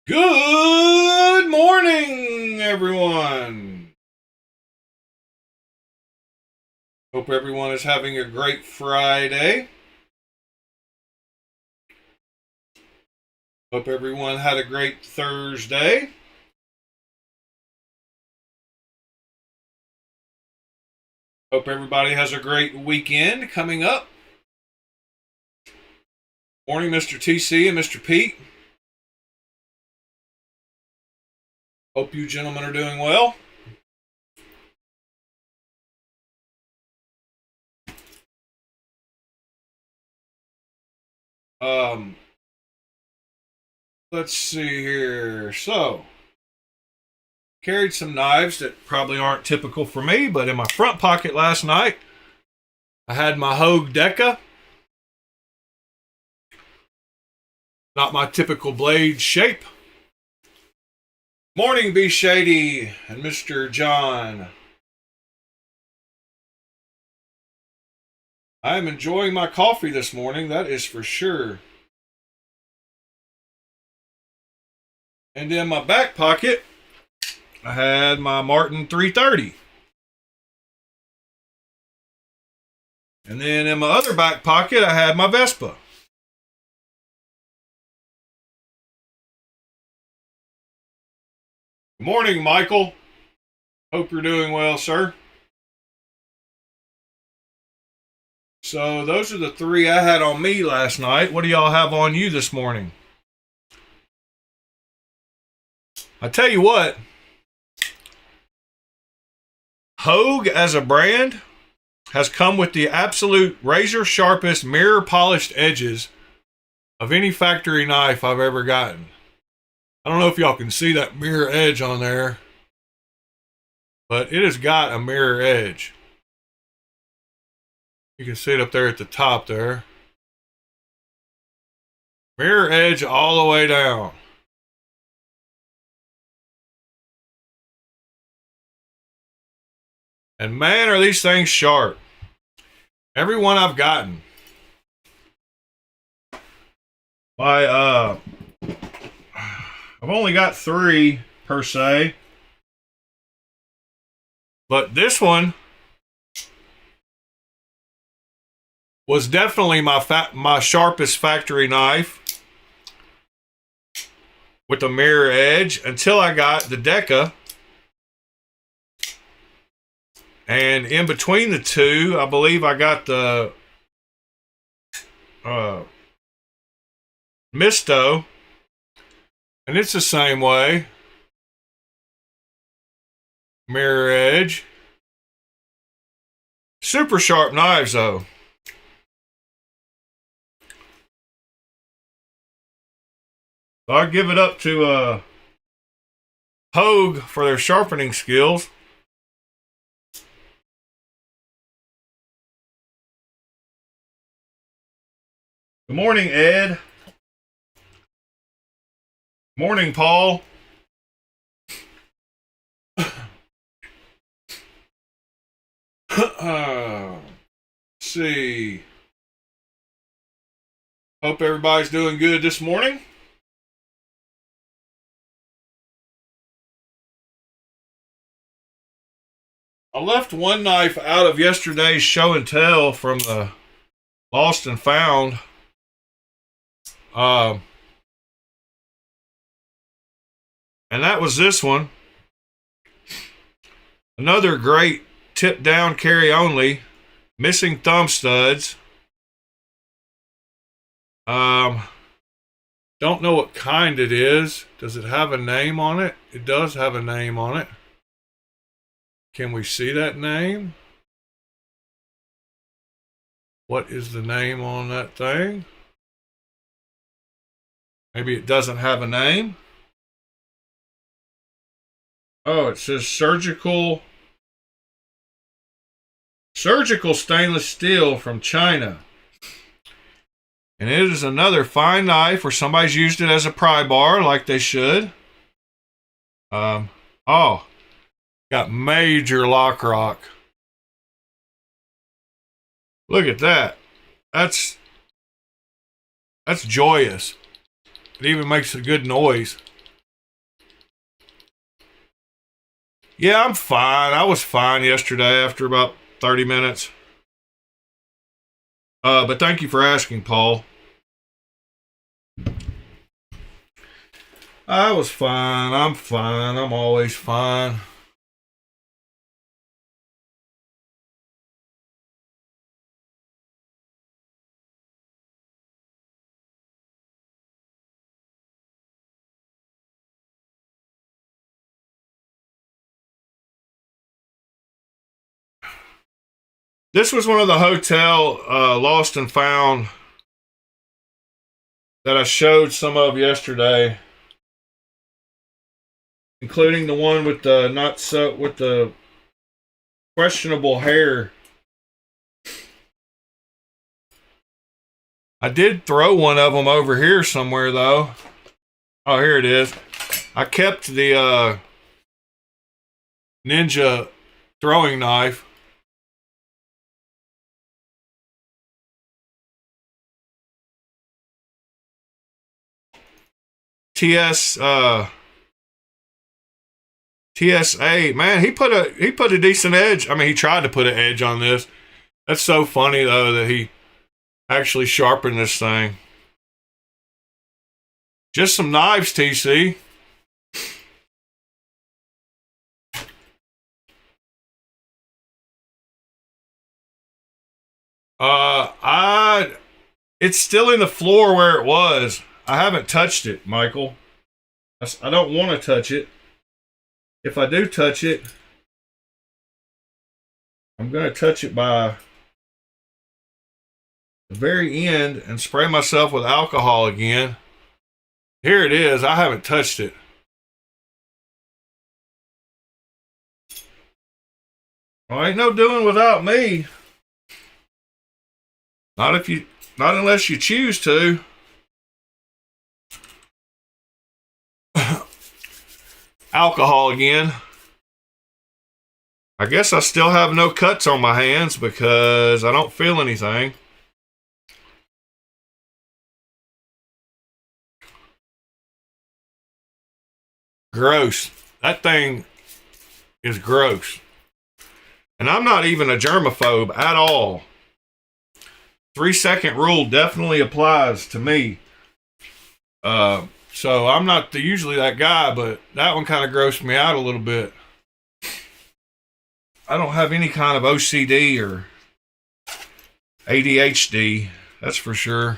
Good morning, everyone. Hope everyone is having a great Friday. Hope everyone had a great Thursday. Hope everybody has a great weekend coming up. Morning, Mr. TC and Mr. Pete. Hope you gentlemen are doing well. Let's see here. So, carried some knives that probably aren't typical for me, but in my front pocket last night, I had my Hogue Deca. Not my typical blade shape. Morning, B. Shady and Mr. John. I am enjoying my coffee this morning, that is for sure. And in my back pocket, I had my Martin 330. And then in my other back pocket, I had my Vespa. Good morning, Michael. Hope you're doing well, sir. So those are the three I had on me last night. What do y'all have on you this morning? I tell you what, Hogue as a brand has come with the absolute razor sharpest mirror polished edges of any factory knife I've ever gotten. I don't know if y'all can see that mirror edge on there, but it has got a mirror edge. You can see it up there at the top there. Mirror edge all the way down. And man, are these things sharp. Every one I've gotten. I've only got 3 per se. But this one was definitely my sharpest factory knife with a mirror edge until I got the Deca. And in between the two, I believe I got the Misto. And it's the same way. Mirror edge. Super sharp knives, though. So I give it up to Hogue for their sharpening skills. Good morning, Ed. Morning, Paul. Let's see. Hope everybody's doing good this morning. I left one knife out of yesterday's show and tell from the Lost and Found. And that was this one. Another great tip down carry only. Missing thumb studs. Don't know what kind it is. Does it have a name on it? It does have a name on it. Can we see that name? What is the name on that thing? Maybe it doesn't have a name. Oh, it says surgical stainless steel from China. And it is another fine knife where somebody's used it as a pry bar like they should. Got major lock rock. Look at that. That's joyous. It even makes a good noise. Yeah, I'm fine. I was fine yesterday after about 30 minutes. But thank you for asking, Paul. I was fine. I'm fine. I'm always fine. This was one of the hotel lost and found that I showed some of yesterday, including the one with the not so with the questionable hair. I did throw one of them over here somewhere though. Oh, here it is. I kept the ninja throwing knife. TSA, man, he put a decent edge. I mean, he tried to put an edge on this. That's so funny though that he actually sharpened this thing. Just some knives, TC. It's still in the floor where it was. I haven't touched it, Michael. I don't want to touch it. If I do touch it, I'm going to touch it by the very end and spray myself with alcohol again. Here it is. I haven't touched it. Well, ain't no doing without me. Not unless you choose to. Alcohol again. I guess I still have no cuts on my hands because I don't feel anything. Gross. That thing is gross. And I'm not even a germaphobe at all. 3-second rule definitely applies to me. So I'm not usually that guy, but that one kind of grossed me out a little bit. I don't have any kind of OCD or ADHD, that's for sure.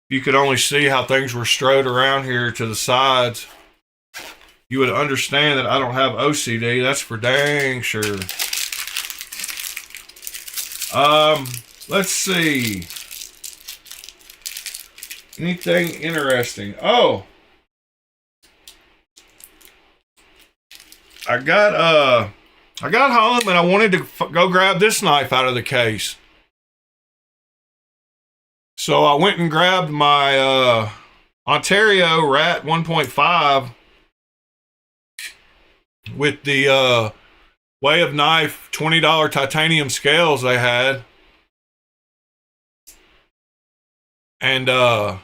You could only see how things were strode around here to the sides, you would understand that I don't have OCD. That's for dang sure. Let's see. Anything interesting? Oh, I got home and I wanted to go grab this knife out of the case. So I went and grabbed my Ontario Rat 1.5 with the Way of Knife $20 titanium scales they had. And I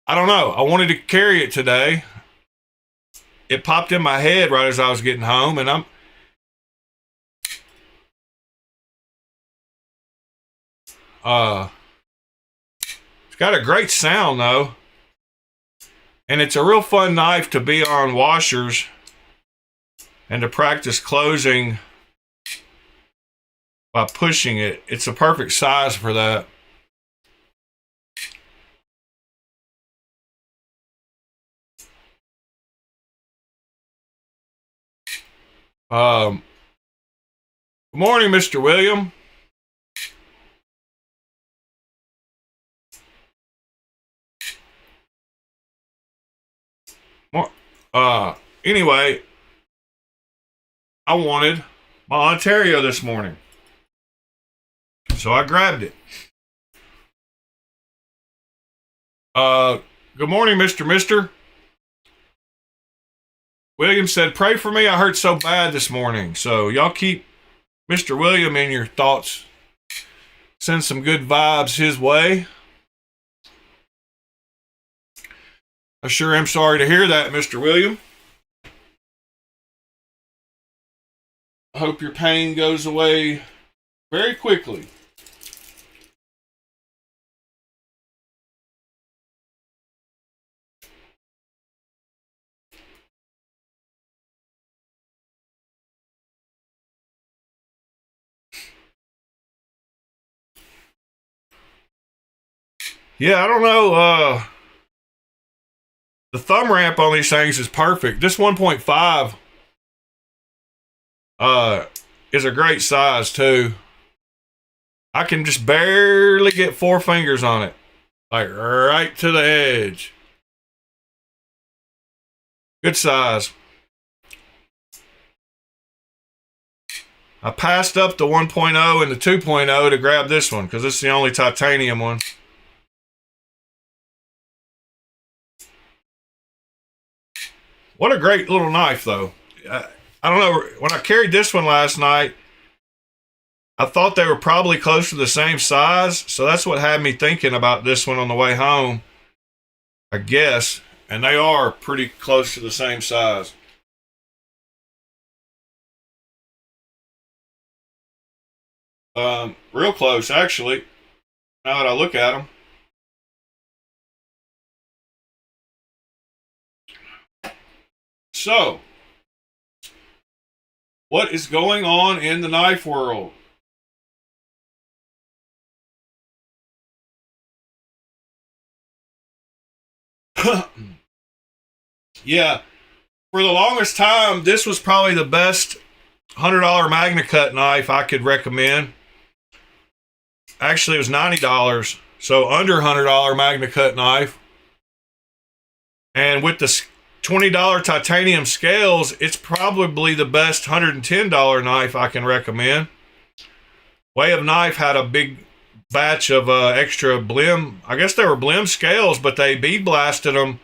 don't know. I wanted to carry it today. It popped in my head right as I was getting home, and it's got a great sound though. And it's a real fun knife to be on washers and to practice closing by pushing it. It's a perfect size for that. Good morning, Mr. William. Anyway, I wanted my Ontario this morning, so I grabbed it. Good morning, Mr. William said, pray for me. I hurt so bad this morning. So y'all keep Mr. William in your thoughts. Send some good vibes his way. I sure am sorry to hear that, Mr. William. I hope your pain goes away very quickly. Yeah, I don't know. The thumb ramp on these things is perfect. This 1.5 is a great size too. I can just barely get 4 fingers on it, like right to the edge. Good size. I passed up the 1.0 and the 2.0 to grab this one because this is the only titanium one. What a great little knife, though. I don't know. When I carried this one last night, I thought they were probably close to the same size. So that's what had me thinking about this one on the way home, I guess. And they are pretty close to the same size. Real close, actually, now that I look at them. So, what is going on in the knife world? Yeah, for the longest time, this was probably the best $100 Magna Cut knife I could recommend. Actually, it was $90, so under $100 Magna Cut knife. And with the $20 titanium scales, it's probably the best $110 knife I can recommend. Way of Knife had a big batch of extra blim. I guess they were blim scales, but they bead blasted them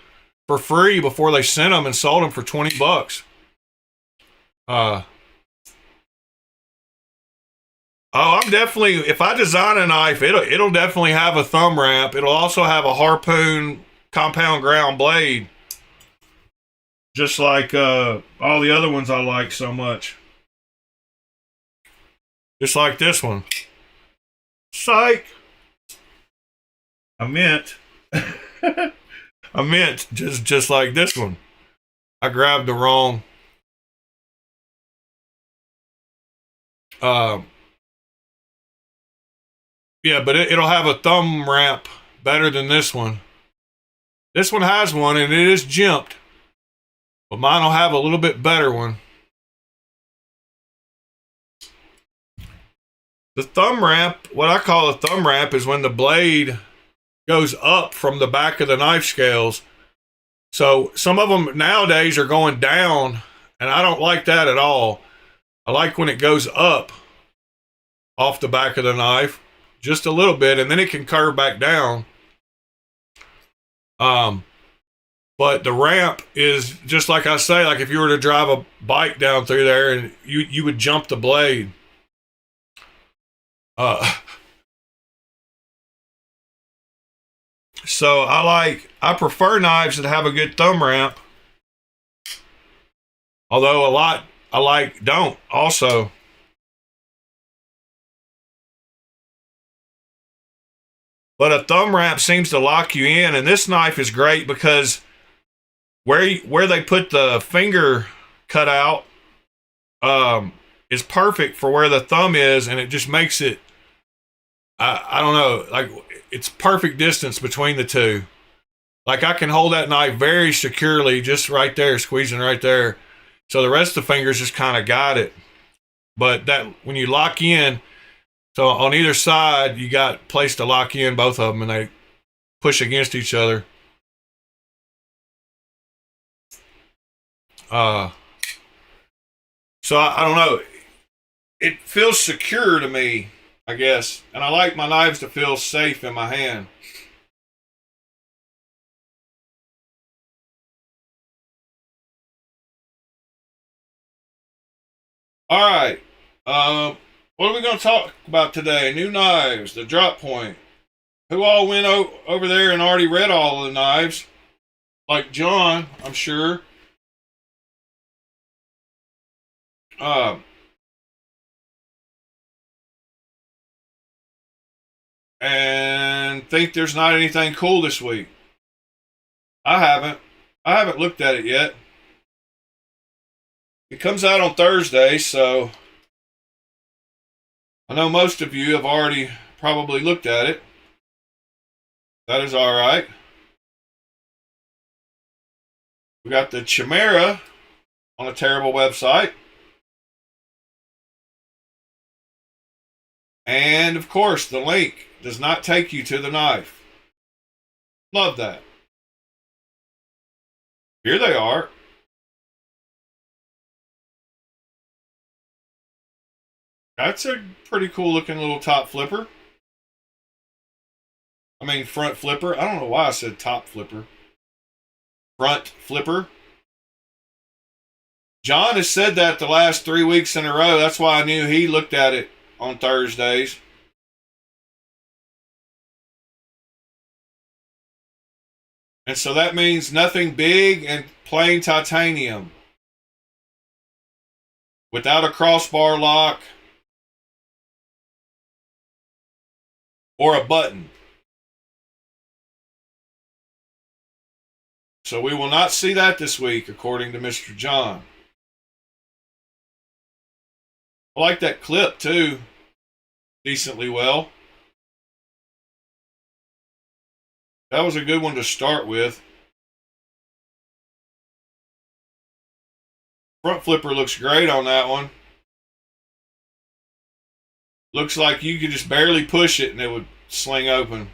for free before they sent them and sold them for $20. Oh, I'm definitely, if I design a knife, it'll definitely have a thumb ramp. It'll also have a harpoon compound ground blade, just like all the other ones I like so much. Just like this one. Psych. I meant just like this one. I grabbed the wrong yeah, but it'll have a thumb ramp better than this one. This one has one and it is jimped, but mine will have a little bit better one. The thumb ramp, what I call a thumb ramp, is when the blade goes up from the back of the knife scales. So some of them nowadays are going down, and I don't like that at all. I like when it goes up off the back of the knife just a little bit, and then it can curve back down. But the ramp is just like I say, like if you were to drive a bike down through there and you would jump the blade. So I prefer knives that have a good thumb ramp. Although a lot don't also. But a thumb ramp seems to lock you in, and this knife is great because where they put the finger cutout is perfect for where the thumb is, and it just makes it, I don't know, like it's perfect distance between the two. Like I can hold that knife very securely just right there, squeezing right there. So the rest of the fingers just kind of got it. But that when you lock in, so on either side, you got place to lock in both of them, and they push against each other. So I don't know. It feels secure to me, I guess. And I like my knives to feel safe in my hand. All right. What are we going to talk about today? New knives, the drop point. Who all went over there and already read all of the knives? like John, I'm sure. And think there's not anything cool this week. I haven't. I haven't looked at it yet. It comes out on Thursday, so I know most of you have already probably looked at it. That is all right. We got the Chimera on a terrible website. And of course, the link does not take you to the knife. Love that. Here they are. That's a pretty cool looking little top flipper. I mean, front flipper. I don't know why I said top flipper. Front flipper. John has said that the last 3 weeks in a row. That's why I knew he looked at it on Thursdays. And so that means nothing big and plain titanium. Without a crossbar lock or a button. So we will not see that this week, according to Mr. John. I like that clip too, decently well. That was a good one to start with. Front flipper looks great on that one. Looks like you could just barely push it and it would sling open.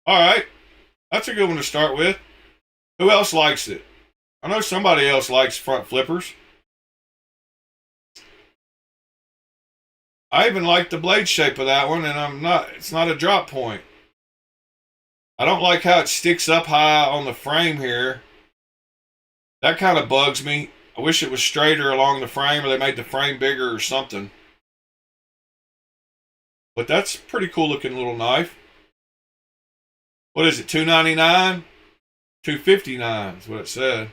All right. That's a good one to start with. Who else likes it? I know somebody else likes front flippers. I even like the blade shape of that one, and it's not a drop point. I don't like how it sticks up high on the frame here. That kind of bugs me. I wish it was straighter along the frame, or they made the frame bigger or something. But that's a pretty cool looking little knife. What is it, $2.99? $2.59 is what it said.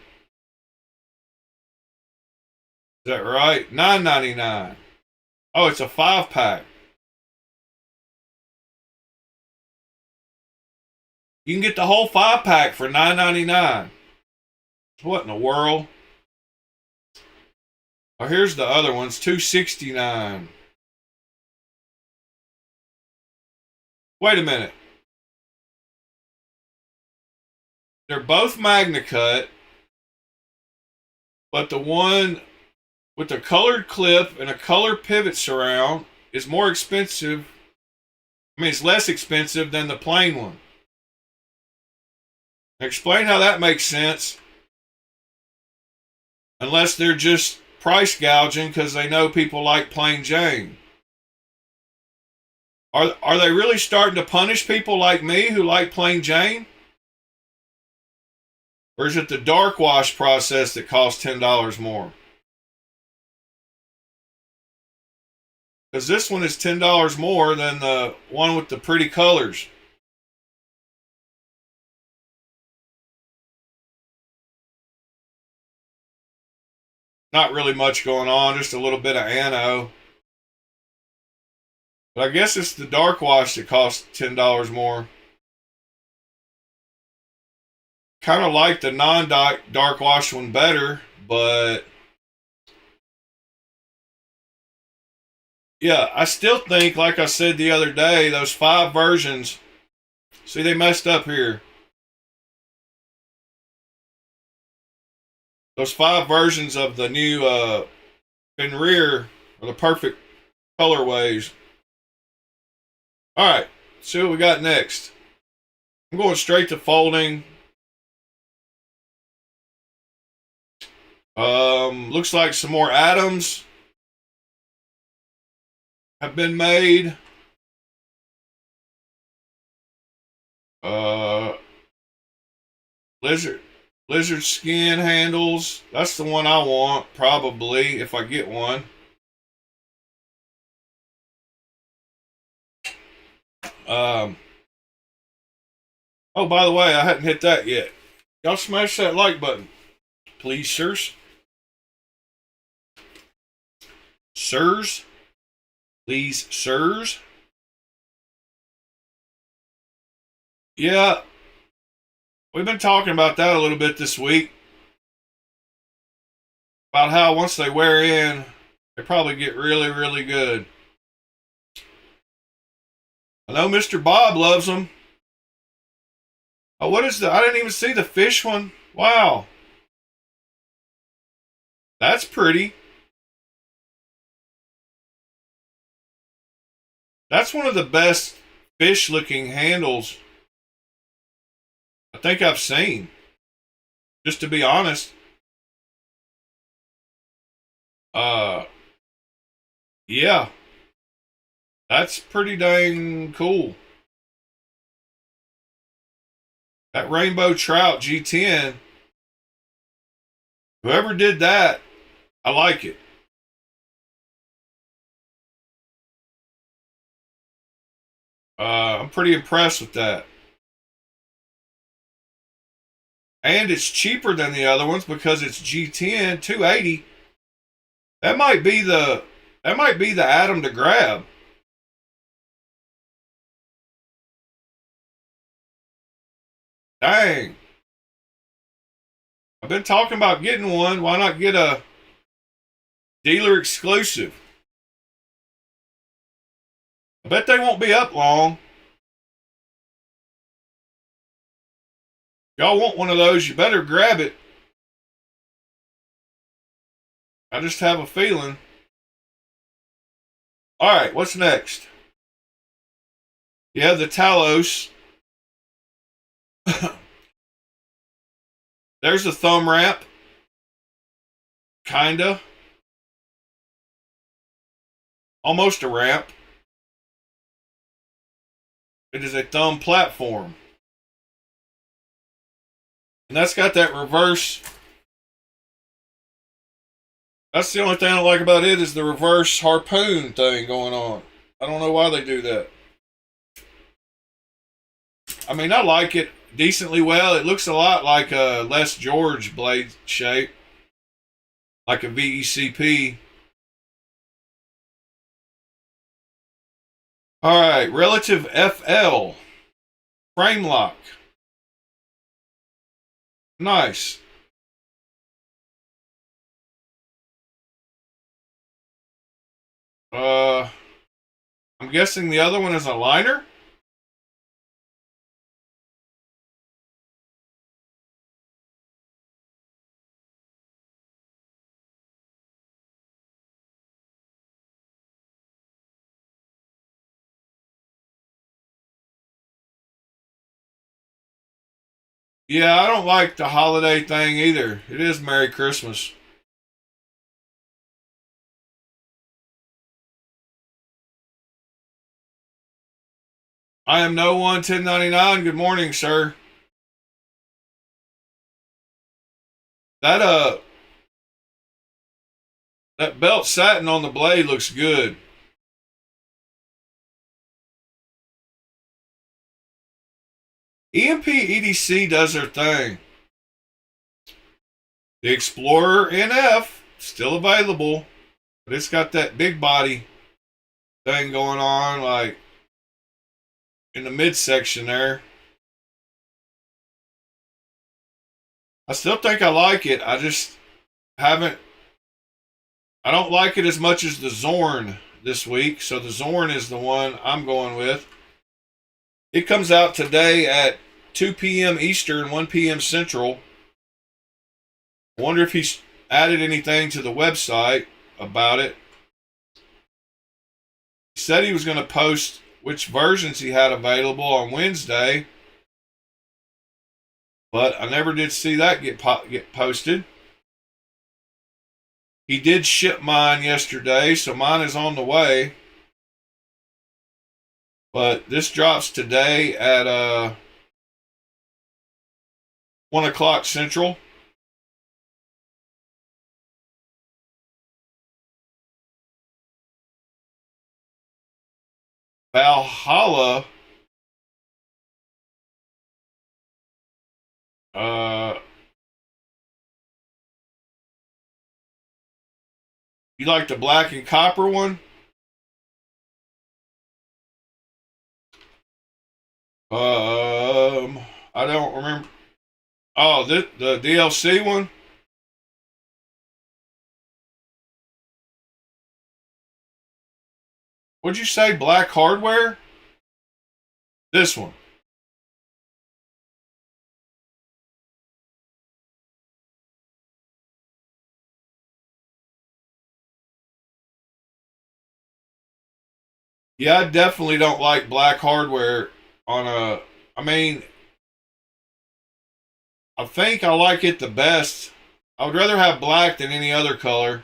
Is that right? $9.99. Oh, it's a 5-pack. You can get the whole 5-pack for $9.99. What in the world? Oh, here's the other ones, $2.69. Wait a minute. They're both Magna Cut, but the one with the colored clip and a color pivot surround is more expensive. I mean, it's less expensive than the plain one. Explain how that makes sense. Unless they're just price gouging because they know people like plain Jane. Are they really starting to punish people like me who like plain Jane? Or is it the dark wash process that costs $10 more? Because this one is $10 more than the one with the pretty colors. Not really much going on, just a little bit of ano. But I guess it's the dark wash that costs $10 more. Kind of like the non-dark wash one better, but yeah, I still think, like I said the other day, those 5 versions, see, they messed up here. Those 5 versions of the new Fenrir are the perfect colorways. All right, see what we got next. I'm going straight to folding. Looks like some more atoms have been made. Lizard. Lizard skin handles. That's the one I want, probably, if I get one. Oh, by the way, I hadn't hit that yet. Y'all smash that like button, please, sirs. Sirs. Please, sirs. Yeah, we've been talking about that a little bit this week. About how once they wear in, they probably get really, really good. I know Mr. Bob loves them. Oh, what is the... I didn't even see the fish one. Wow. That's pretty. That's one of the best fish-looking handles I think I've seen. Just to be honest. Yeah. That's pretty dang cool. That Rainbow Trout G10. Whoever did that, I like it. I'm pretty impressed with that. And it's cheaper than the other ones because it's G10, $280. That might be the item to grab. Dang. I've been talking about getting one. Why not get a dealer exclusive? I bet they won't be up long. Y'all want one of those, you better grab it. I just have a feeling. Alright, what's next? Yeah, the Talos. There's a thumb wrap. Kinda. Almost a ramp. It is a thumb platform. And that's got that reverse. That's the only thing I don't like about it is the reverse harpoon thing going on. I don't know why they do that. I mean, I like it decently well. It looks a lot like a Les George blade shape. Like a VECP. Alright, Relative FL. Frame lock. Nice. I'm guessing the other one is a liner? Yeah, I don't like the holiday thing either. It is Merry Christmas. I am no one 1099. Good morning, sir. That that belt satin on the blade looks good. EMP EDC does their thing. The Explorer NF still available, but it's got that big body thing going on, like in the midsection there. I still think I like it. I just haven't. I don't like it as much as the Zorn this week, so the Zorn is the one I'm going with. It comes out today at 2 p.m. Eastern, 1 p.m. Central. I wonder if he's added anything to the website about it. He said he was going to post which versions he had available on Wednesday, but I never did see that get posted. He did ship mine yesterday, so mine is on the way. But this drops today at 1 o'clock Central. Valhalla. You like the black and copper one? I don't remember. Oh, the DLC one? What'd you say? Black hardware? This one. Yeah, I definitely don't like black hardware on a. I mean, I think I like it the best. I would rather have black than any other color,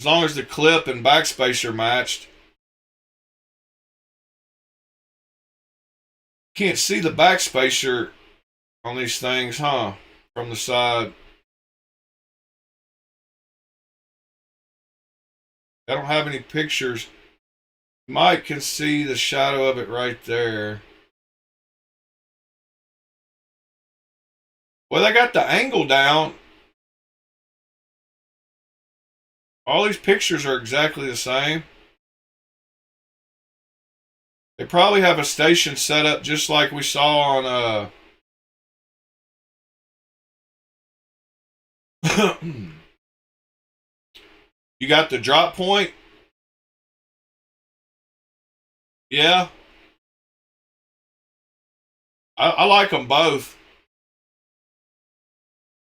as long as the clip and backspace are matched. Can't see the backspacer on these things, huh? From the side. I don't have any pictures. Mike can see the shadow of it right there. Well, they got the angle down. All these pictures are exactly the same. They probably have a station set up just like we saw on You got the drop point. Yeah. I like them both.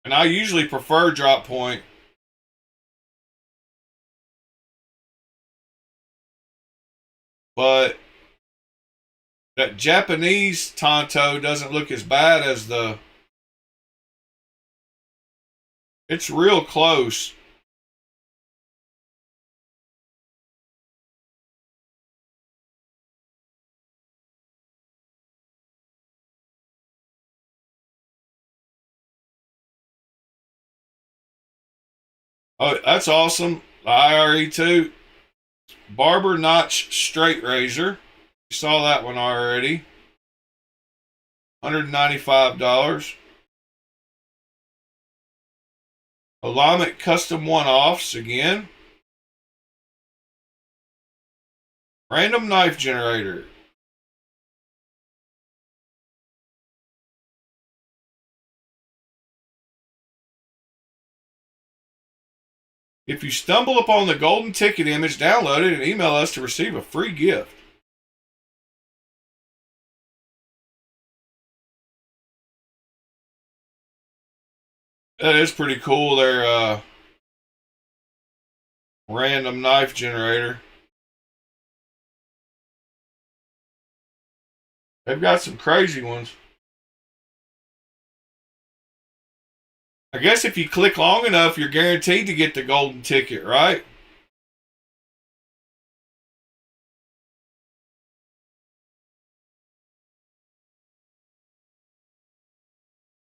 And I usually prefer drop point. But that Japanese Tonto doesn't look as bad as the. It's real close. Oh, that's awesome. The IRE2 Barber Notch Straight Razor. You saw that one already. $195. Olamic Custom One-Offs again. Random Knife Generator. If you stumble upon the golden ticket image, download it and email us to receive a free gift. That is pretty cool, their random knife generator. They've got some crazy ones. I guess if you click long enough, you're guaranteed to get the golden ticket, right?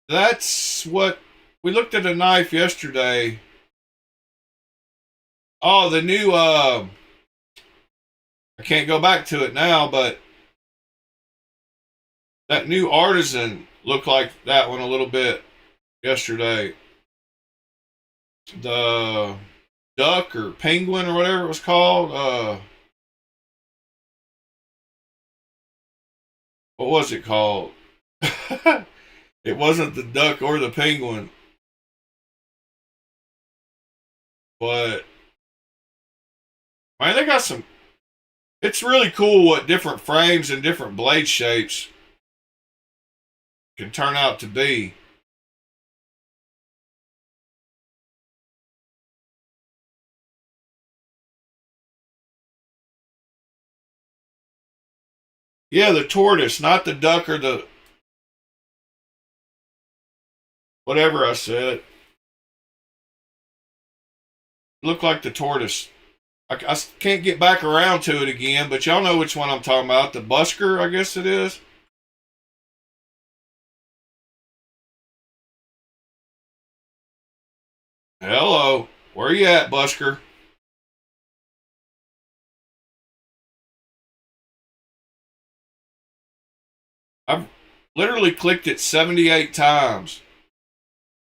That's what we looked at a knife yesterday. Oh, the new I can't go back to it now, but that new Artisan looked like that one a little bit yesterday. The duck or penguin or whatever it was called. What was it called? It wasn't the duck or the penguin. But man, they got some. It's really cool what different frames and different blade shapes can turn out to be. Yeah, the tortoise, not the duck or the whatever I said. Looked like the tortoise. I can't get back around to it again, but y'all know which one I'm talking about. The busker, I guess it is. Hello. Where you at, Busker? I've literally clicked it 78 times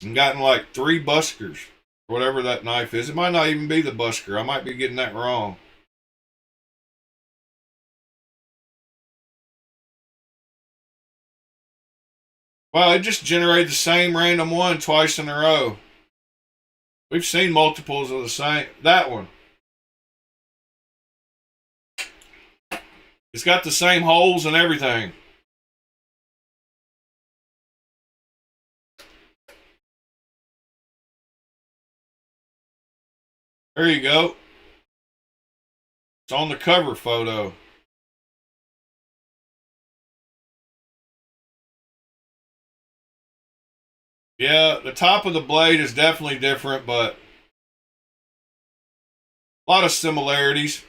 and gotten like 3 buskers. Whatever that knife is. It might not even be the busker. I might be getting that wrong. Well, it just generated the same random one twice in a row. We've seen multiples of the same. That one. It's got the same holes and everything. There you go. It's on the cover photo. Yeah, the top of the blade is definitely different, but a lot of similarities.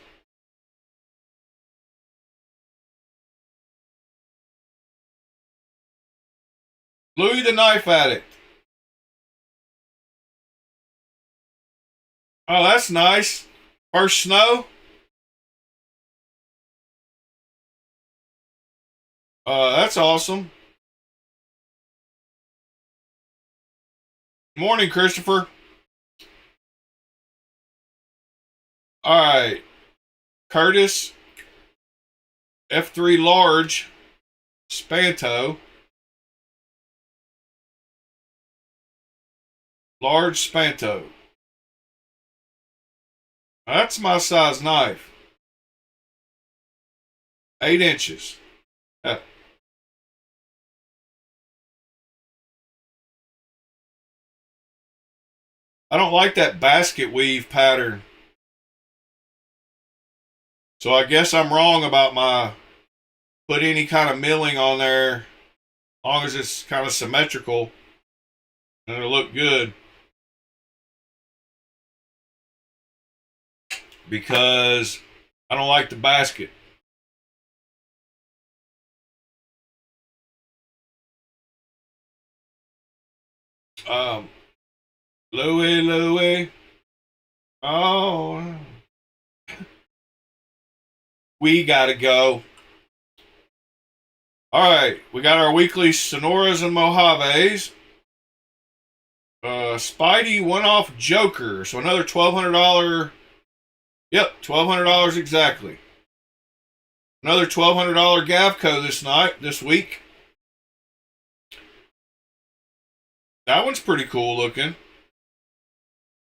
Louis the Knife Addict. Oh, that's nice. First snow? That's awesome. Morning, Christopher. All right. Curtis, F3 large, Spanto. Large Spanto. That's my size knife. 8 inches. I don't like that basket weave pattern. So I guess I'm wrong about my put any kind of milling on there. As long as it's kind of symmetrical, and it'll look good. Because I don't like the basket. Um, Louie. Oh, we gotta go. All right, we got our weekly Sonoras and Mojaves. Spidey one-off Joker, so another $1,200. Yep, $1,200 exactly. Another $1,200 Gavco this week. That one's pretty cool looking.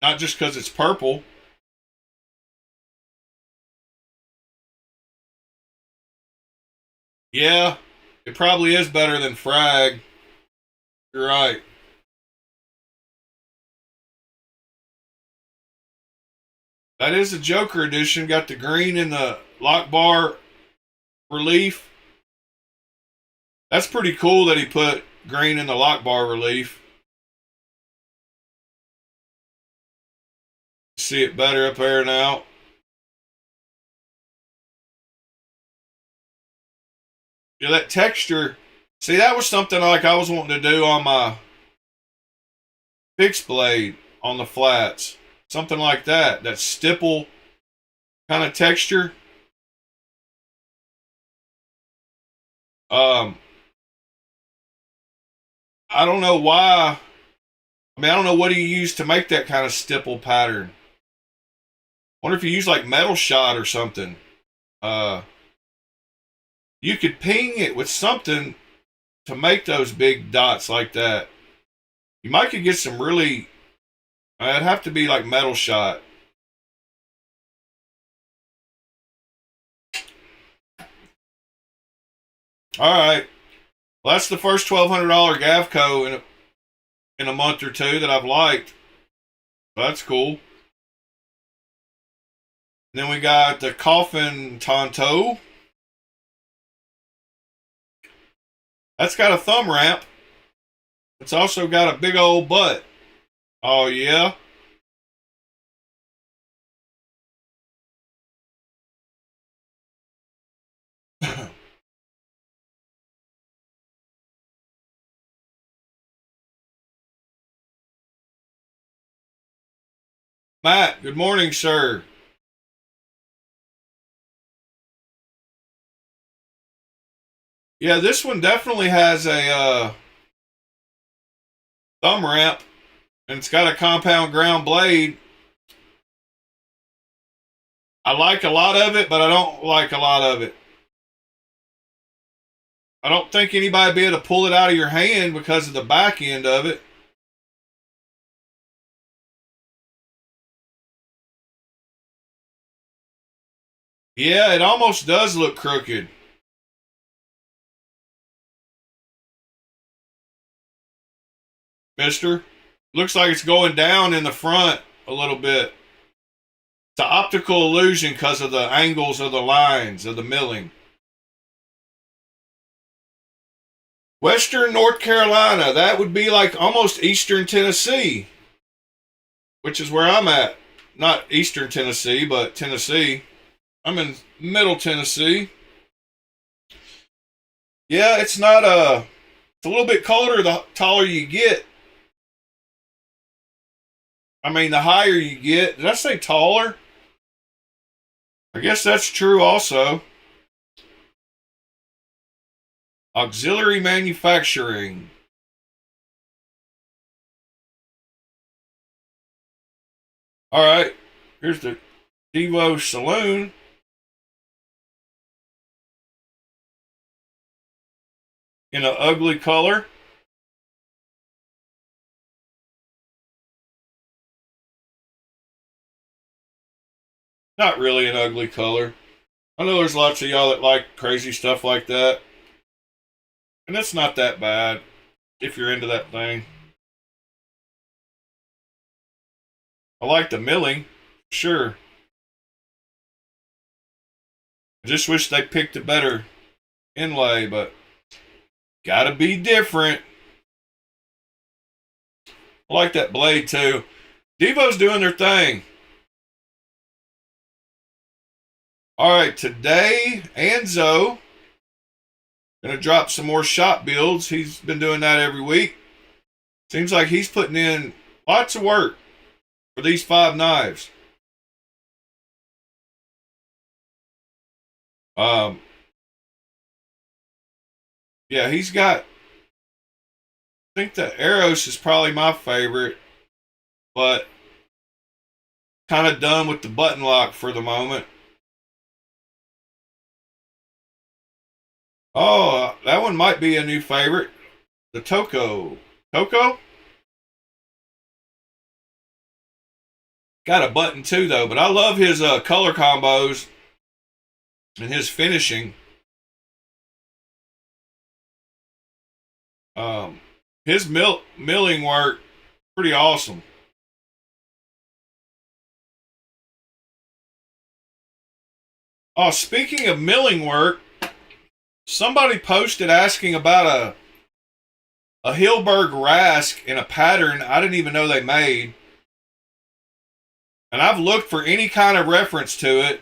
Not just because it's purple. Yeah, it probably is better than Frag. You're right. That is the Joker edition. Got the green in the lock bar relief. That's pretty cool that he put green in the lock bar relief. See it better up there now. Yeah, that texture. See, that was something like I was wanting to do on my fixed blade on the flats. Something like that. That stipple kind of texture. Um, I don't know why. I mean, I don't know what he used to make that kind of stipple pattern. Wonder if you use like metal shot or something. Uh, you could ping it with something to make those big dots like that. You might could get some really. It'd have to be like metal shot. All right. Well, that's the first $1,200 Gavco in a month or two that I've liked. That's cool. Then we got the Coffin Tonto. That's got a thumb ramp. It's also got a big old butt. Oh, yeah? Matt, good morning, sir. Yeah, this one definitely has a thumb ramp, and it's got a compound ground blade. I like a lot of it, but I don't like a lot of it. I don't think anybody would be able to pull it out of your hand because of the back end of it. Yeah, it almost does look crooked. Mister. Looks like it's going down in the front a little bit. It's an optical illusion because of the angles of the lines of the milling. Western North Carolina, that would be like almost Eastern Tennessee, which is where I'm at. Not Eastern Tennessee, but Tennessee. I'm in Middle Tennessee. Yeah, it's not it's a little bit colder the taller you get. I mean, the higher you get. Did I say taller? I guess that's true also. Auxiliary manufacturing. All right, here's the Devo Saloon. In an ugly color. Not really an ugly color. I know there's lots of y'all that like crazy stuff like that. And it's not that bad if you're into that thing. I like the milling, sure. I just wish they picked a better inlay, but gotta be different. I like that blade too. Devo's doing their thing. Alright, today, Anzo gonna drop some more shop builds. He's been doing that every week. Seems like he's putting in lots of work for these 5 knives. Yeah, he's got, I think the Eros is probably my favorite, but kind of done with the button lock for the moment. Oh, that one might be a new favorite. The Toko. Toko? Got a button too, though, but I love his color combos and his finishing. His milling work, pretty awesome. Oh, speaking of milling work, somebody posted asking about a Hilberg Rask in a pattern I didn't even know they made. And I've looked for any kind of reference to it,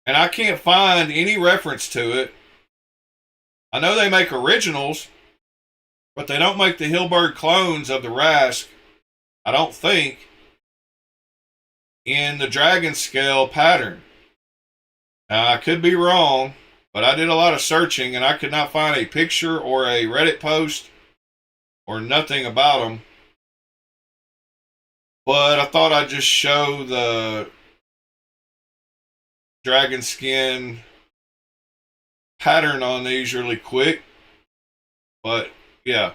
and I can't find any reference to it. I know they make originals, but they don't make the Hilberg clones of the Rask, I don't think, in the Dragon Scale pattern. Now, I could be wrong, but I did a lot of searching and I could not find a picture or a Reddit post or nothing about them. But I thought I'd just show the dragon skin pattern on these really quick. But yeah.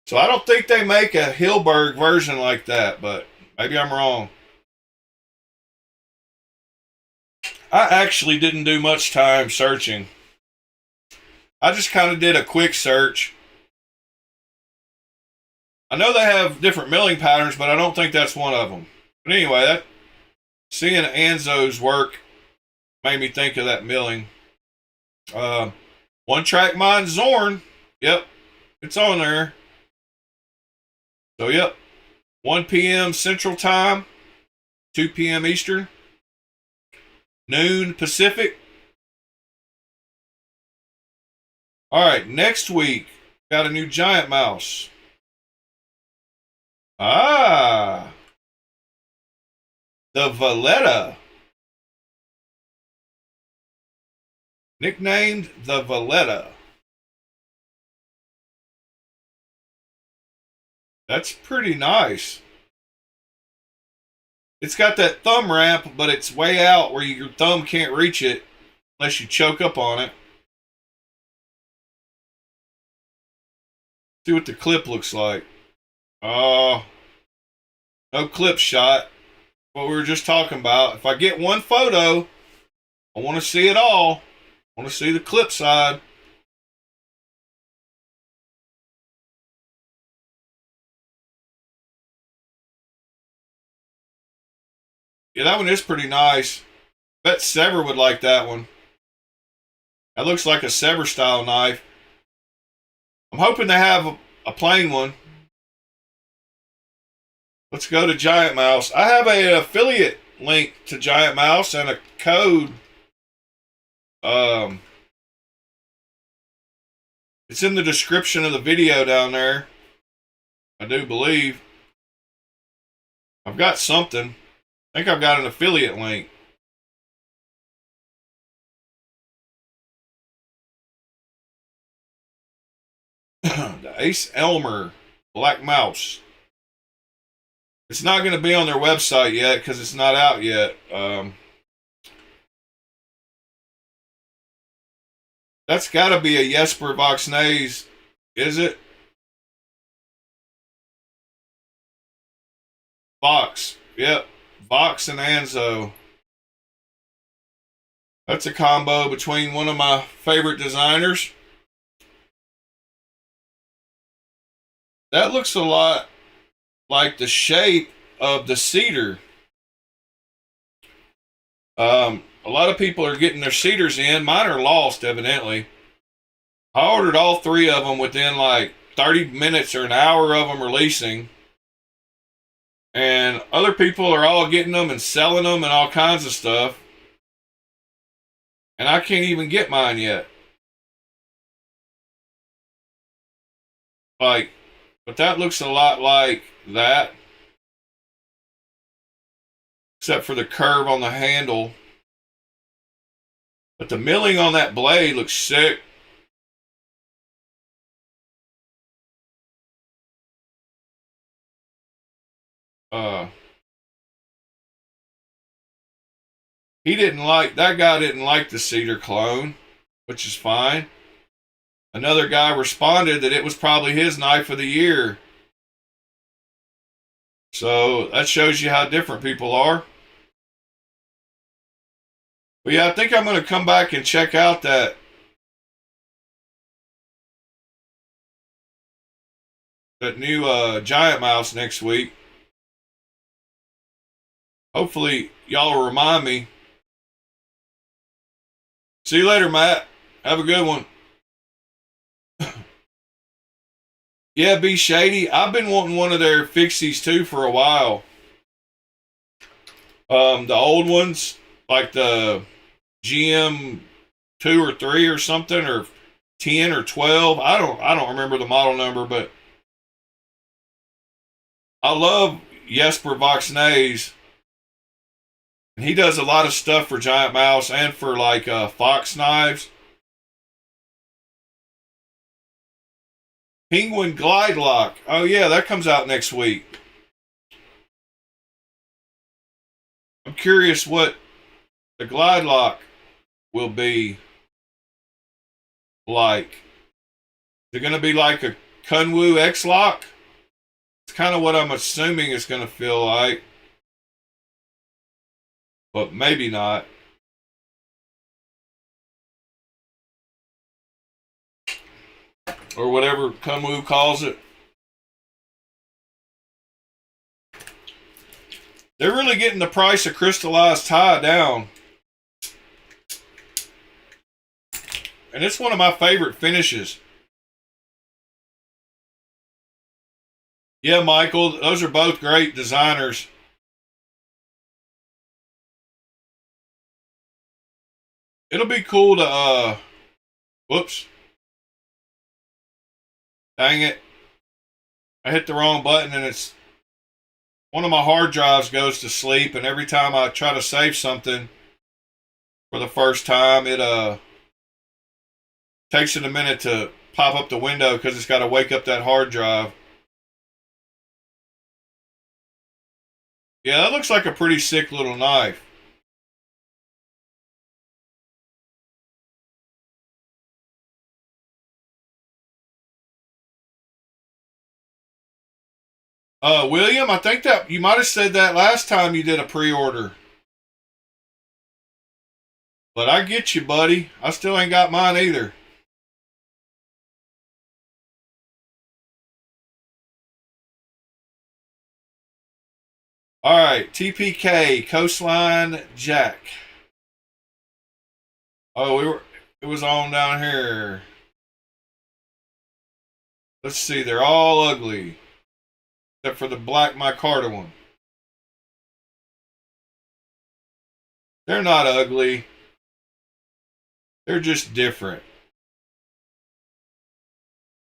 So I don't think they make a Hilberg version like that, but maybe I'm wrong. I actually didn't do much time searching. I just kind of did a quick search. I know they have different milling patterns, but I don't think that's one of them. But anyway, seeing Anzo's work made me think of that milling. One Track Mind Zorn. Yep, it's on there. So, yep, 1 p.m. Central Time, 2 p.m. Eastern, noon Pacific. All right, next week, got a new giant mouse. Ah, The Valletta. Nicknamed the Valletta. That's pretty nice. It's got that thumb ramp, but it's way out where your thumb can't reach it unless you choke up on it. See what the clip looks like. Oh, no clip shot. What we were just talking about. If I get one photo, I want to see it all. I want to see the clip side. Yeah, that one is pretty nice. Bet Sever would like that one. That looks like a Sever style knife. I'm hoping they have a plain one. Let's go to Giant Mouse. I have an affiliate link to Giant Mouse and a code. It's in the description of the video down there. I do believe. I've got something. I think I've got an affiliate link. The Ace Elmer Black Mouse. It's not going to be on their website yet because it's not out yet. That's got to be a Jesper Voxnays, is it? Vox. Yep. Vox and Anzo. That's a combo between one of my favorite designers. That looks a lot like the shape of the cedar. A lot of people are getting their cedars in. Mine are lost, evidently. I ordered all three of them within like 30 minutes or an hour of them releasing. And other people are all getting them and selling them and all kinds of stuff. And I can't even get mine yet. Like, but that looks a lot like that. Except for the curve on the handle. But the milling on that blade looks sick. That guy didn't like the cedar clone, which is fine. Another guy responded that it was probably his knife of the year. So that shows you how different people are. But yeah, I think I'm going to come back and check out that new Giant Mouse next week. Hopefully y'all will remind me. See you later, Matt. Have a good one. Yeah, Be Shady. I've been wanting one of their fixies too for a while. The old ones, like the GM 2 or 3 or something, or 10 or 12. I don't remember the model number, but I love Jesper Voxnays. He does a lot of stuff for Giant Mouse and for like Fox Knives. Penguin Glide Lock. Oh yeah, that comes out next week. I'm curious what the Glide Lock will be like. Is it going to be like a Kunwu X-Lock? It's kind of what I'm assuming it's going to feel like. But maybe not. Or whatever Kunwu calls it. They're really getting the price of crystallized tie down. And it's one of my favorite finishes. Yeah, Michael, those are both great designers. It'll be cool to, whoops. Dang it. I hit the wrong button and it's one of my hard drives goes to sleep, and every time I try to save something for the first time, it takes it a minute to pop up the window because it's got to wake up that hard drive. Yeah, that looks like a pretty sick little knife. William, I think that you might have said that last time you did a pre-order. But I get you, buddy. I still ain't got mine either. All right, TPK Coastline Jack. Oh, it was on down here. Let's see, they're all ugly. Except for the black micarta one. They're not ugly. They're just different.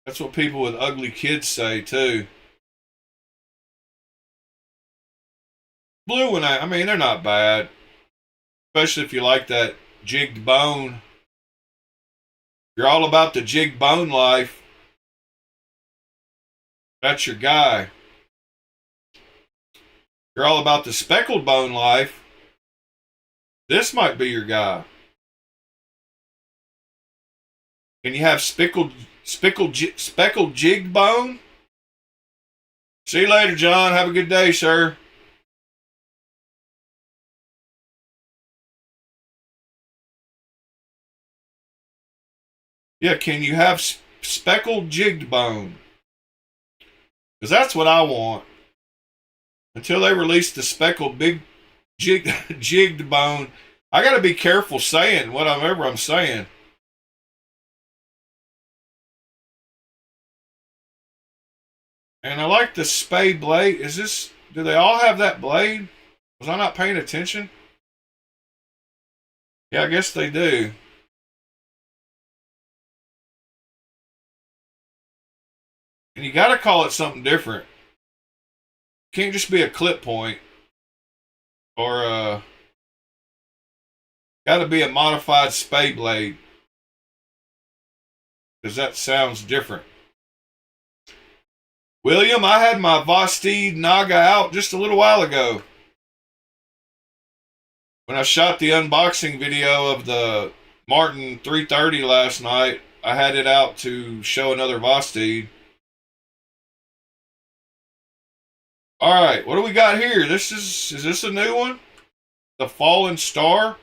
That's what people with ugly kids say too. Blue one, I mean, they're not bad. Especially if you like that jigged bone. You're all about the jigged bone life. That's your guy. You're all about the speckled bone life. This might be your guy. Can you have speckled jigged bone? See you later, John. Have a good day, sir. Yeah, can you have speckled jigged bone? Because that's what I want. Until they release the speckled big jigged bone, I got to be careful saying whatever I'm saying. And I like the spade blade. Do they all have that blade? Was I not paying attention? Yeah, I guess they do. And you got to call it something different. Can't just be a clip point. Or got to be a modified spade blade. Because that sounds different. William, I had my Vostede Naga out just a little while ago. When I shot the unboxing video of the Martin 330 last night, I had it out to show another Vostede. Alright, what do we got here? Is this a new one? The Fallen Star?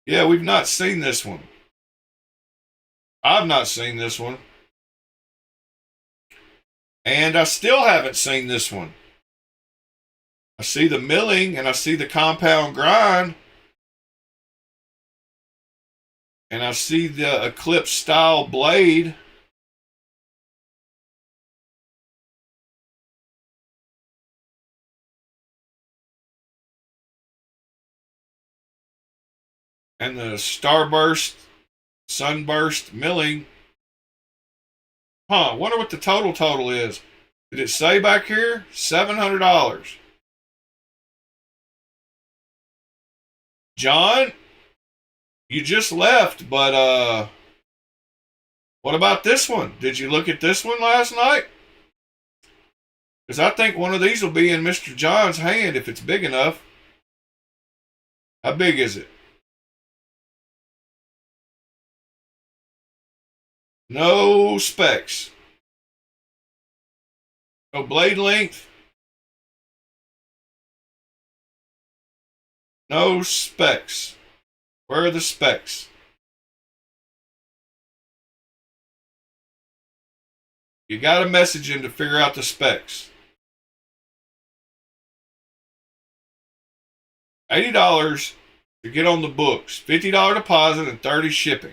Yeah, we've not seen this one. I've not seen this one. And I still haven't seen this one. I see the milling and I see the compound grind. And I see the Eclipse style blade. And the starburst, sunburst milling. Huh, wonder what the total is. Did it say back here? $700. John, you just left, but what about this one? Did you look at this one last night? Because I think one of these will be in Mr. John's hand if it's big enough. How big is it? No specs. No blade length. No specs. Where are the specs? You got to message him to figure out the specs. $80 to get on the books. $50 deposit and $30 shipping.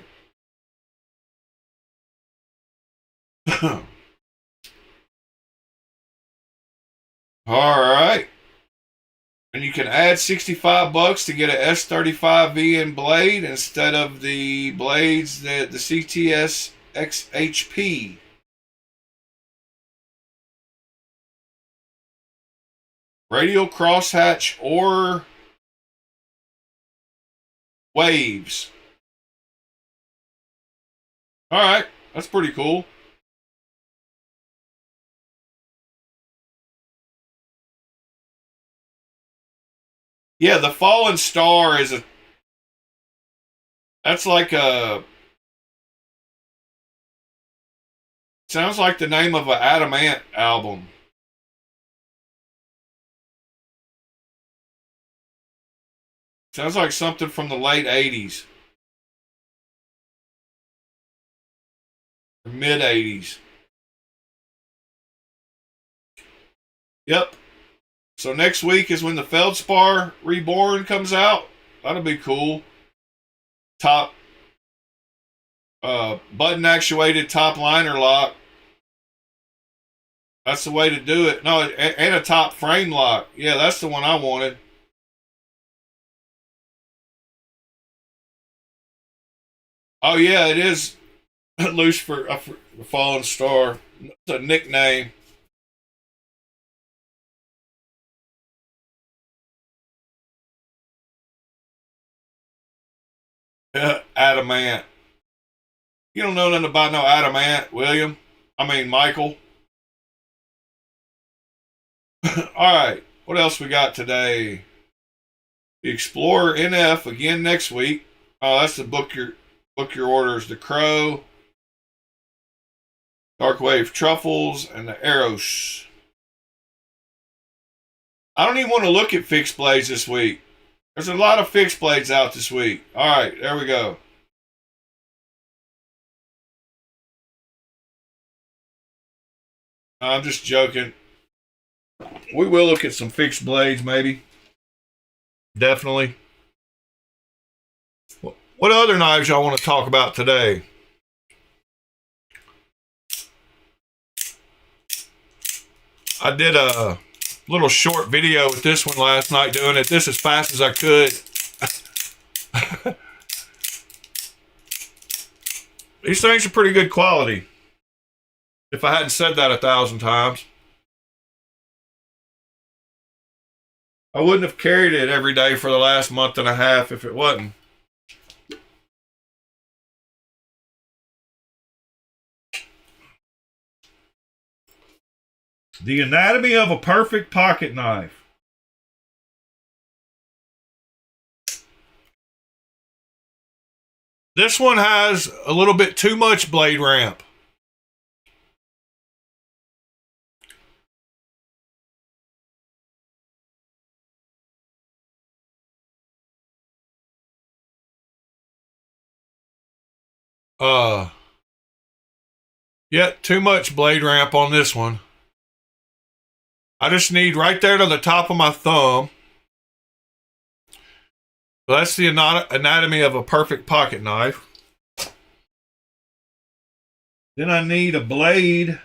All right. And you can add $65 to get an S35VN blade instead of the blades that the CTS XHP. Radial crosshatch or waves. All right, that's pretty cool. Yeah, the Fallen Star is that's like sounds like the name of an Adamant album. Sounds like something from the late 80s. Or mid 80s. Yep. So next week is when the Feldspar Reborn comes out. That'll be cool. Top button actuated top liner lock. That's the way to do it. No, and a top frame lock. Yeah, that's the one I wanted. Oh yeah, it is loose for Fallen Star. It's a nickname. Adamant. You don't know nothing about no Adamant, William. I mean Michael. All right, what else we got today? The Explorer NF again next week. Oh, that's the book your orders. The Crow, Darkwave Truffles, and the Eros. I don't even want to look at fixed blades this week. There's a lot of fixed blades out this week. All right, there we go. I'm just joking. We will look at some fixed blades, maybe. Definitely. What other knives y'all want to talk about today? I did a little short video with this one last night, doing it this as fast as I could. These things are pretty good quality. If I hadn't said that 1,000 times. I wouldn't have carried it every day for the last month and a half if it wasn't. The anatomy of a perfect pocket knife. This one has a little bit too much blade ramp. Yeah, too much blade ramp on this one. I just need right there to the top of my thumb. So that's the anatomy of a perfect pocket knife. Then I need a blade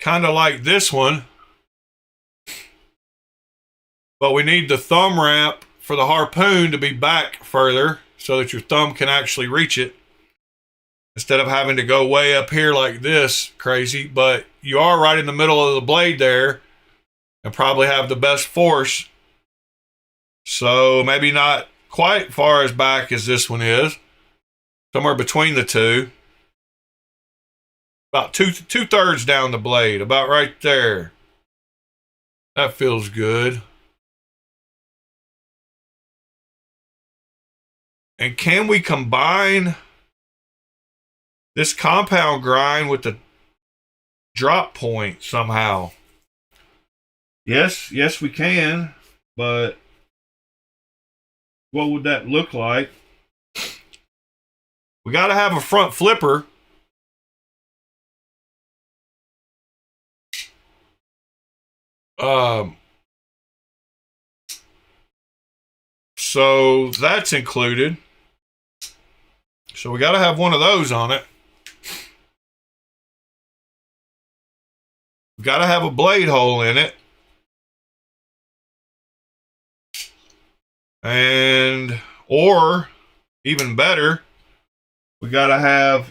kind of like this one. But we need the thumb ramp for the harpoon to be back further so that your thumb can actually reach it, instead of having to go way up here like this crazy. But you are right in the middle of the blade there and probably have the best force. So maybe not quite far as back as this one is. Somewhere between the two. About two-thirds down the blade. About right there. That feels good. And can we combine this compound grind with the drop point somehow? Yes, we can. But what would that look like? We got to have a front flipper. So that's included. So we got to have one of those on it. We got to have a blade hole in it. And, or even better, we got to have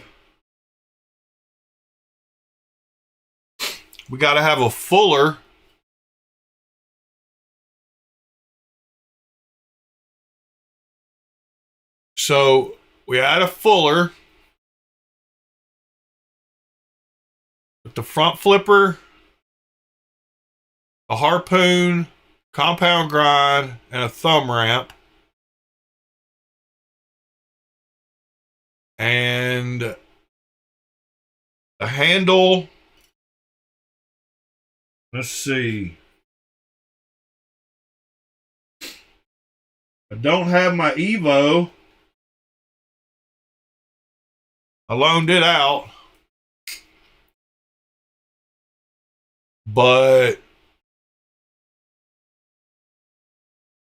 we got to have a fuller. So we add a fuller with the front flipper, a harpoon, compound grind, and a thumb ramp. And the handle, let's see. I don't have my Evo. I loaned it out. But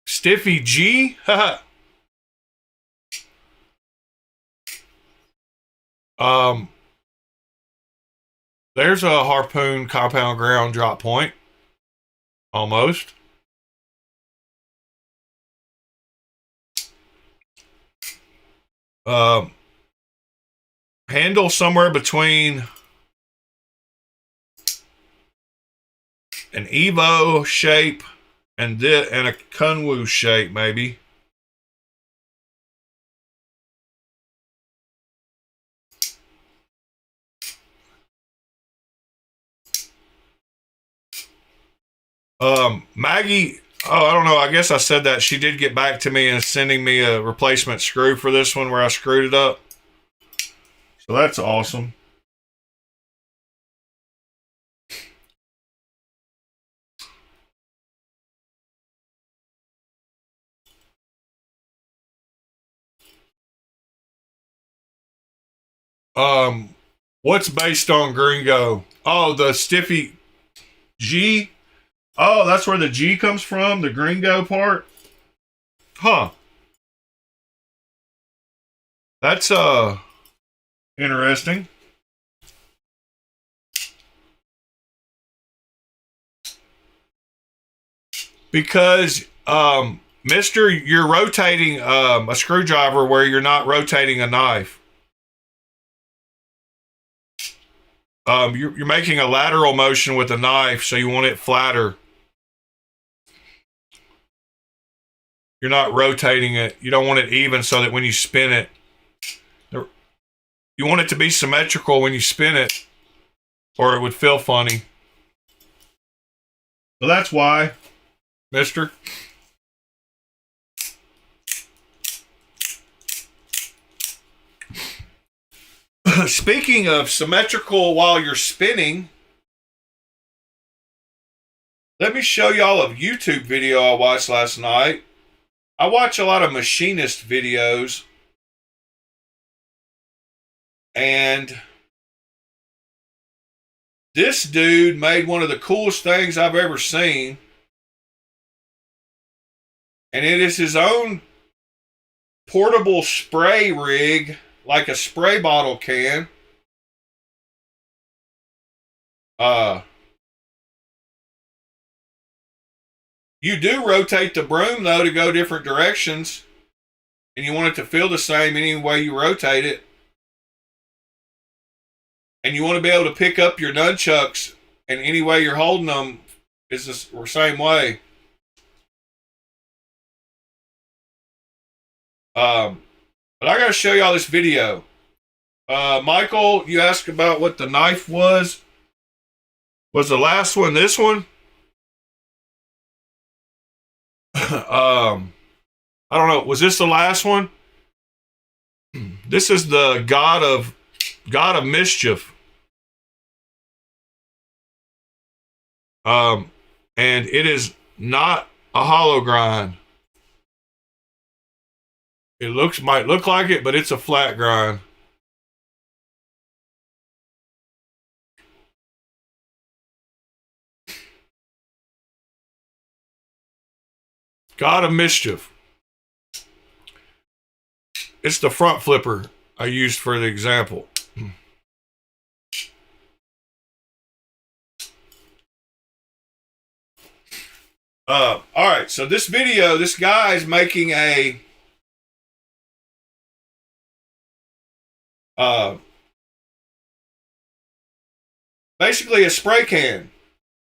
Stiffy G, there's a harpoon compound ground drop point. Almost. Handle somewhere between an Evo shape and a Kunwu shape, maybe. Maggie, I don't know. I guess I said that. She did get back to me and sending me a replacement screw for this one where I screwed it up. So that's awesome. What's based on Gringo? Oh, the Stiffy G. Oh, that's where the G comes from, the Gringo part. Huh. That's interesting. Because Mister, you're rotating a screwdriver where you're not rotating a knife. You're making a lateral motion with a knife, so you want it flatter. You're not rotating it. You don't want it even so that when you spin it, you want it to be symmetrical when you spin it, or it would feel funny. So that's why, Mister. Speaking of symmetrical while you're spinning, let me show y'all a YouTube video I watched last night. I watch a lot of machinist videos, and this dude made one of the coolest things I've ever seen, and it is his own portable spray rig, like a spray bottle can. You do rotate the broom, though, to go different directions, and you want it to feel the same any way you rotate it. And you want to be able to pick up your nunchucks, and any way you're holding them is the same way. But I got to show y'all this video. Michael, you asked about what the knife was. Was the last one this one? I don't know. Was this the last one? This is the God of Mischief. And it is not a hollow grind. It might look like it, but it's a flat grind. God of Mischief. It's the front flipper I used for the example. All right, so this video, this guy is making a basically a spray can.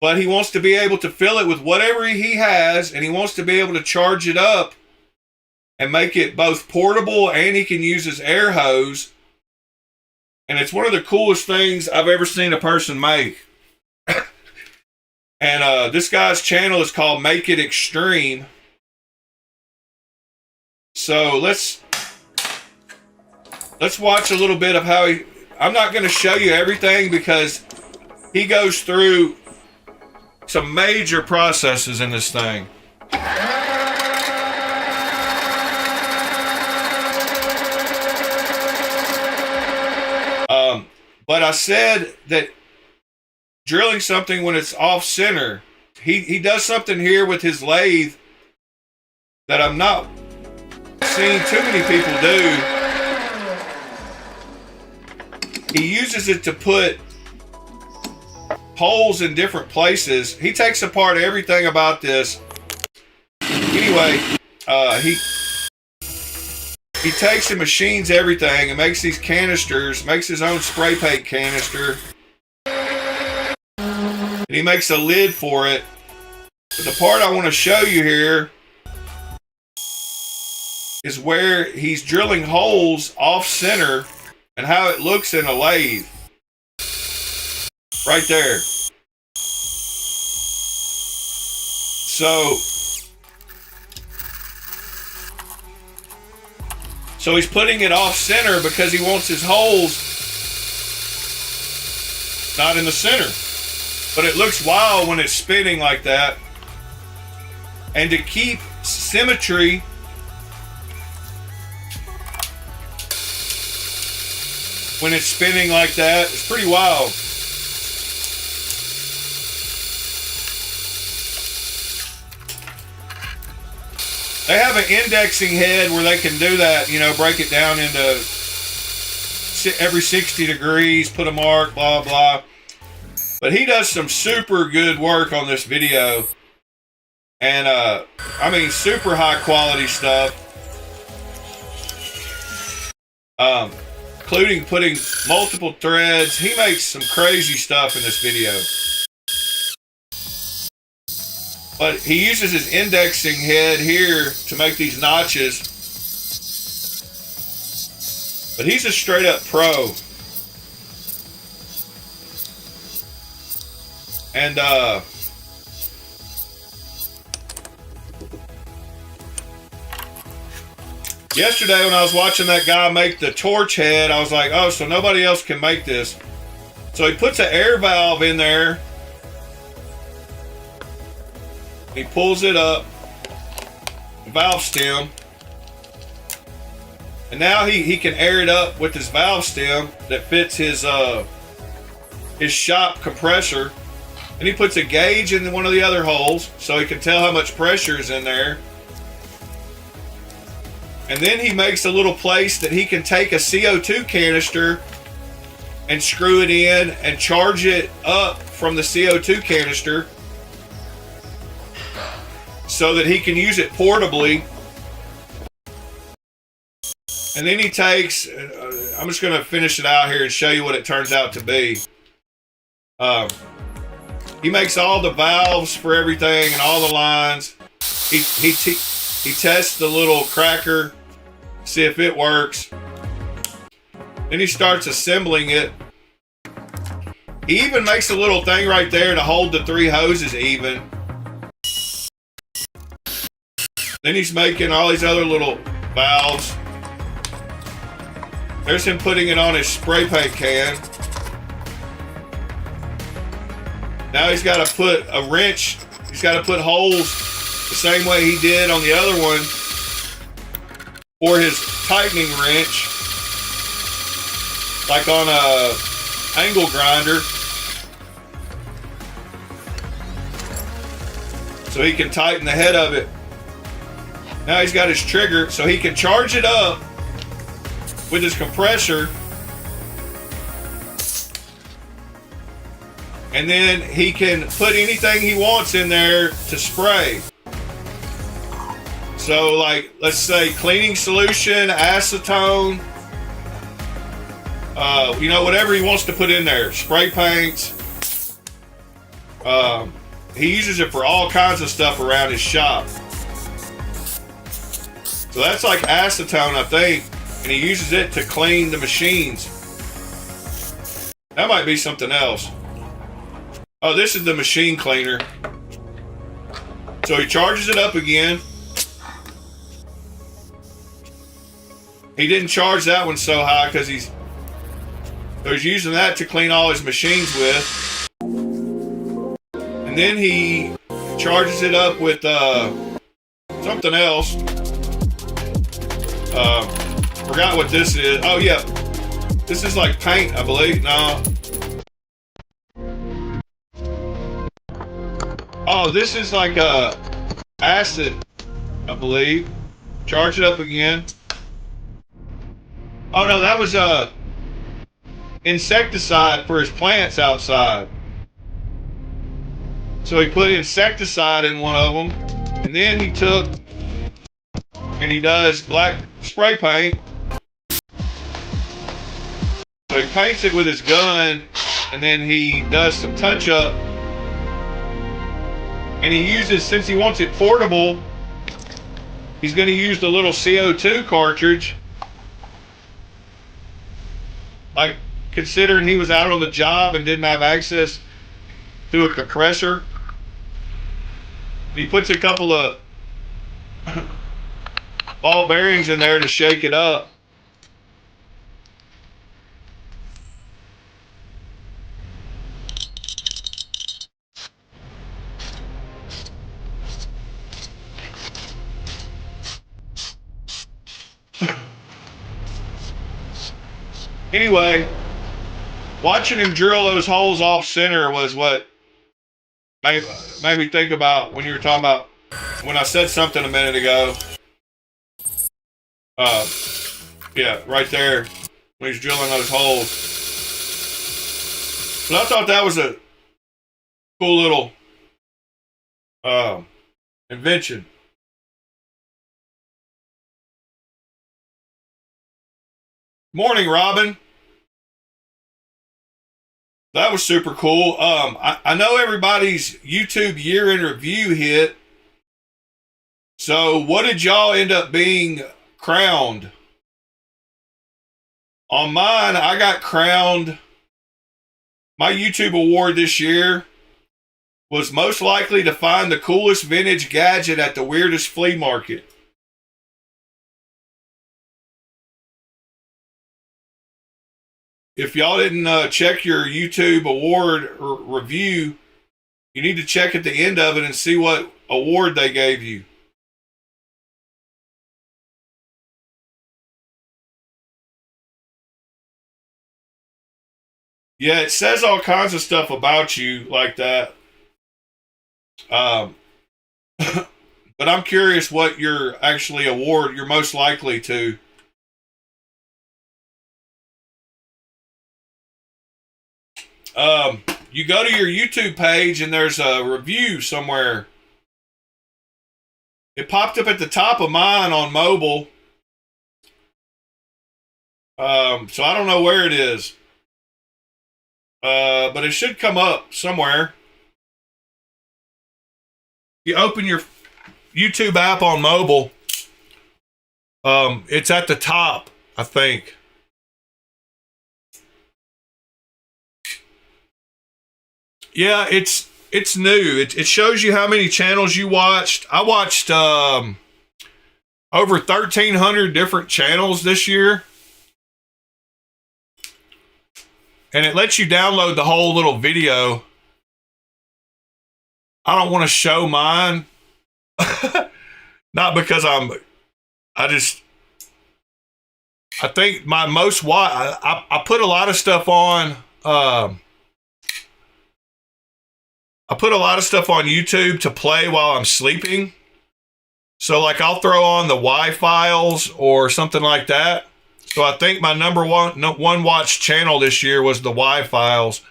But he wants to be able to fill it with whatever he has, and he wants to be able to charge it up and make it both portable, and he can use his air hose. And it's one of the coolest things I've ever seen a person make. And this guy's channel is called Make It Extreme. So let's watch a little bit of how he... I'm not going to show you everything because he goes through some major processes in this thing. But I said that drilling something when it's off center, he does something here with his lathe that I'm not seeing too many people do. He uses it to put holes in different places. He takes apart everything about this. Anyway, he takes and machines everything and makes these canisters, makes his own spray paint canister. And he makes a lid for it. But the part I want to show you here is where he's drilling holes off center and how it looks in a lathe. Right there. So he's putting it off center because he wants his holes not in the center. But it looks wild when it's spinning like that. And to keep symmetry, when it's spinning like that, it's pretty wild. They have an indexing head where they can do that, you know, break it down into every 60 degrees, put a mark, blah, blah. But he does some super good work on this video. And, I mean, super high quality stuff. Including putting multiple threads. He makes some crazy stuff in this video. But he uses his indexing head here to make these notches. But he's a straight up pro. And yesterday when I was watching that guy make the torch head, I was like, oh, so nobody else can make this. So he puts an air valve in there. He pulls it up, valve stem, and now he can air it up with his valve stem that fits his shop compressor, and he puts a gauge in one of the other holes so he can tell how much pressure is in there. And then he makes a little place that he can take a CO2 canister and screw it in and charge it up from the CO2 canister, so that he can use it portably. And then he takes, I'm just going to finish it out here and show you what it turns out to be. He makes all the valves for everything and all the lines. He tests the little cracker, see if it works. Then he starts assembling it. He even makes a little thing right there to hold the three hoses even. Then he's making all these other little valves. There's him putting it on his spray paint can. Now he's got to put a wrench. He's got to put holes the same way he did on the other one for his tightening wrench, like on a angle grinder, so he can tighten the head of it. Now he's got his trigger so he can charge it up with his compressor, and then he can put anything he wants in there to spray. So like, let's say cleaning solution, acetone, you know, whatever he wants to put in there, spray paints. He uses it for all kinds of stuff around his shop. So that's like acetone, I think, and he uses it to clean the machines. That might be something else. Oh, this is the machine cleaner. So he charges it up again. He didn't charge that one so high because he's using that to clean all his machines with. And then he charges it up with something else. Forgot what this is. Oh yeah, this is like paint, I believe. No. Oh, this is like acid, I believe. Charge it up again. Oh no, that was insecticide for his plants outside. So he put insecticide in one of them, and then he took and he does black spray paint. So he paints it with his gun, and then he does some touch up. And he uses, since he wants it portable, he's going to use the little CO2 cartridge. Like, considering he was out on the job and didn't have access to a compressor, he puts a couple of ball bearings in there to shake it up. Anyway, watching him drill those holes off center was what made me think about when you were talking about, when I said something a minute ago. Yeah, right there, when he's drilling those holes. But I thought that was a cool little invention. Morning, Robin. That was super cool. I know everybody's YouTube year in review hit. So what did y'all end up being crowned? On mine, I got crowned. My YouTube award this year was most likely to find the coolest vintage gadget at the weirdest flea market. If y'all didn't check your YouTube award review, you need to check at the end of it and see what award they gave you. Yeah, it says all kinds of stuff about you like that. But I'm curious what your actually award you're most likely to. You go to your YouTube page and there's a review somewhere. It popped up at the top of mine on mobile. So I don't know where it is. But it should come up somewhere. You open your YouTube app on mobile. It's at the top, I think. Yeah, it's new. It shows you how many channels you watched. I watched over 1,300 different channels this year. And it lets you download the whole little video. I don't want to show mine. Not because I think my most I put a lot of stuff on. I put a lot of stuff on YouTube to play while I'm sleeping. So like I'll throw on the Y-Files or something like that. So I think my number one watch channel this year was the Y-Files.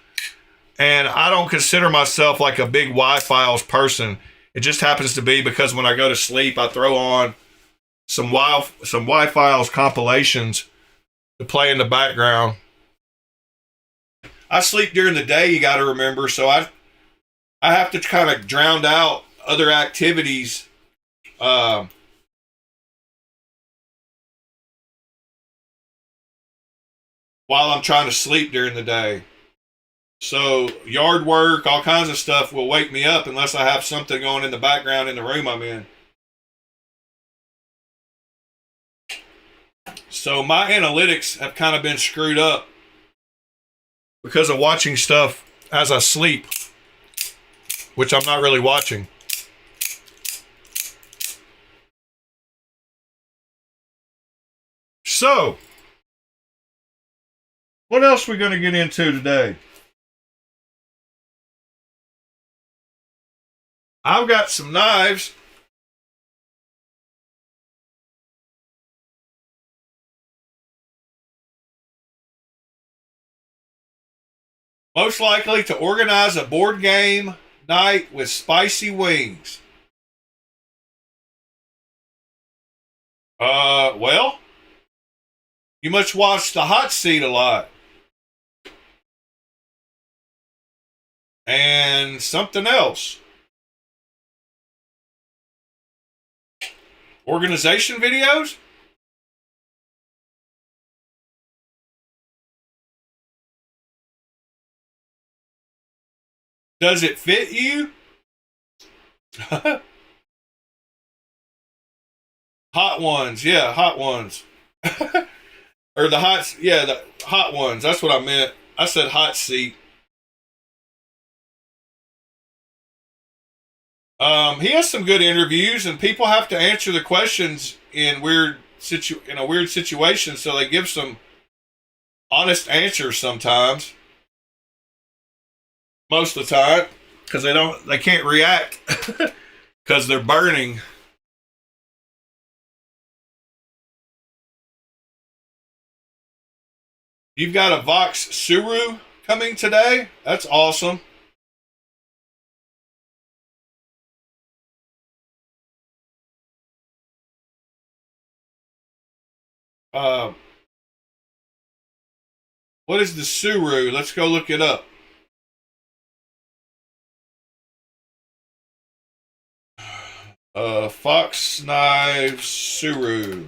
And I don't consider myself like a big Y-Files person. It just happens to be because when I go to sleep, I throw on some Y-Files compilations to play in the background. I sleep during the day, you got to remember. So I have to kind of drown out other activities. While I'm trying to sleep during the day. So yard work, all kinds of stuff will wake me up unless I have something going in the background in the room I'm in. So my analytics have kind of been screwed up because of watching stuff as I sleep, which I'm not really watching. So, what else are we going to get into today? I've got some knives. Most likely to organize a board game night with spicy wings. Well, you must watch the hot seat a lot. And something else. Organization videos? Does it fit you? Hot ones, yeah, hot ones. Or the hot ones. That's what I meant. I said hot seat. He has some good interviews, and people have to answer the questions in a weird situation, so they give some honest answers sometimes. Most of the time, because they can't react because they're burning. You've got a Vox Suru coming today. That's awesome. Uh, what is the Suru? Let's go look it up. Fox Knives Suru.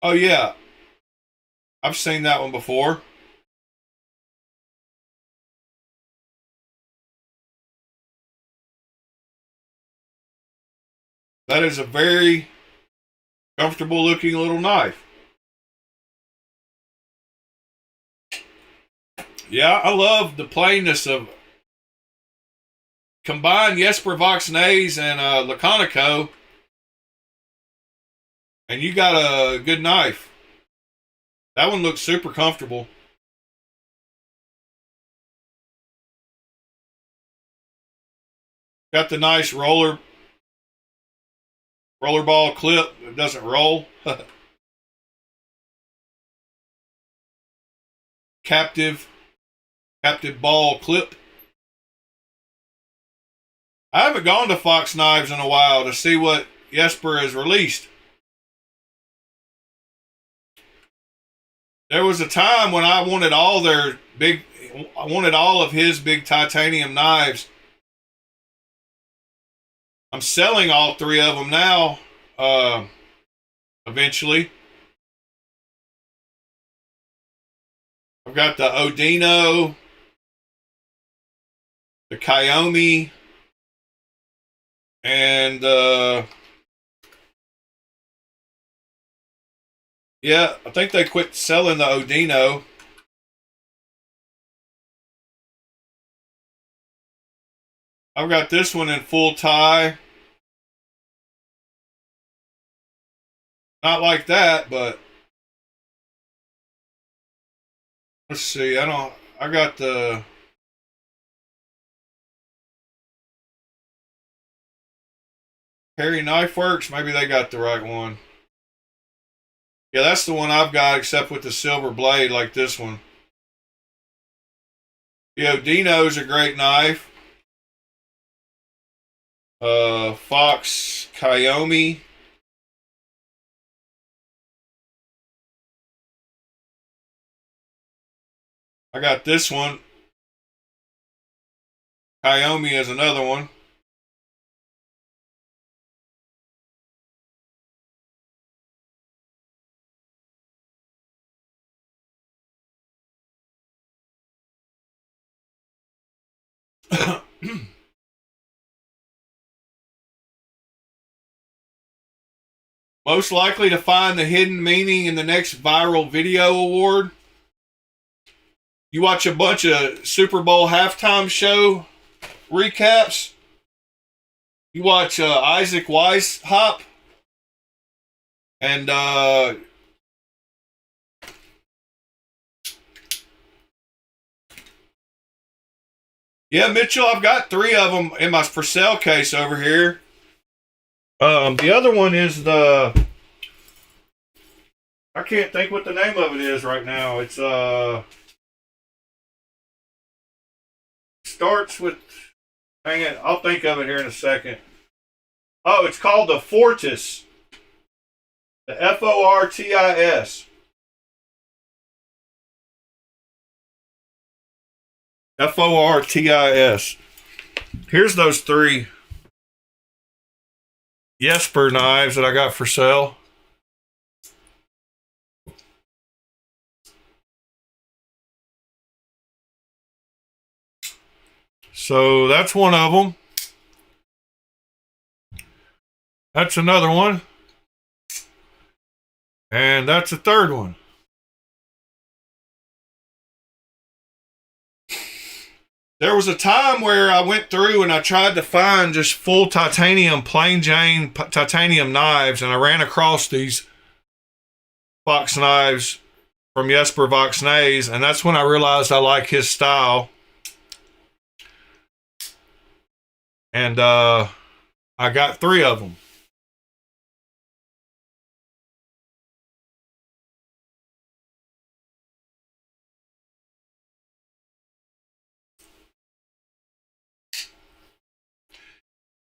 Oh yeah, I've seen that one before. That is a very comfortable looking little knife. Yeah, I love the plainness of combine Jesper Vox Knives and Laconico, and you got a good knife. That one looks super comfortable. Got the nice rollerball clip. It doesn't roll. captive ball clip. I haven't gone to Fox Knives in a while to see what Jesper has released. There was a time when I wanted all of his big titanium knives. I'm selling all three of them now, eventually. I've got the Odino, the Kiyomi, and yeah, I think they quit selling the Odino. I've got this one in full tie. Not like that, but let's see. I got the Harry Knife Works. Maybe they got the right one. Yeah, that's the one I've got, except with the silver blade like this one. The Odino's a great knife. Fox Kiyomi. I got this one. Kyomi is another one. Most likely to find the hidden meaning in the next viral video award. You watch a bunch of Super Bowl halftime show recaps. You watch Isaac Weishaupt and yeah, Mitchell, I've got 3 of them in my for sale case over here. The other one is the, I can't think what the name of it is right now. It's starts with, hang it, I'll think of it here in a second. Oh, it's called the Fortis. The Fortis. Fortis. Here's those 3 Jesper knives that I got for sale. So that's one of them. That's another one. And that's a third one. There was a time where I went through and I tried to find just full titanium, plain Jane titanium knives, and I ran across these Fox knives from Jesper Fox Knives, and that's when I realized I like his style. And I got 3 of them.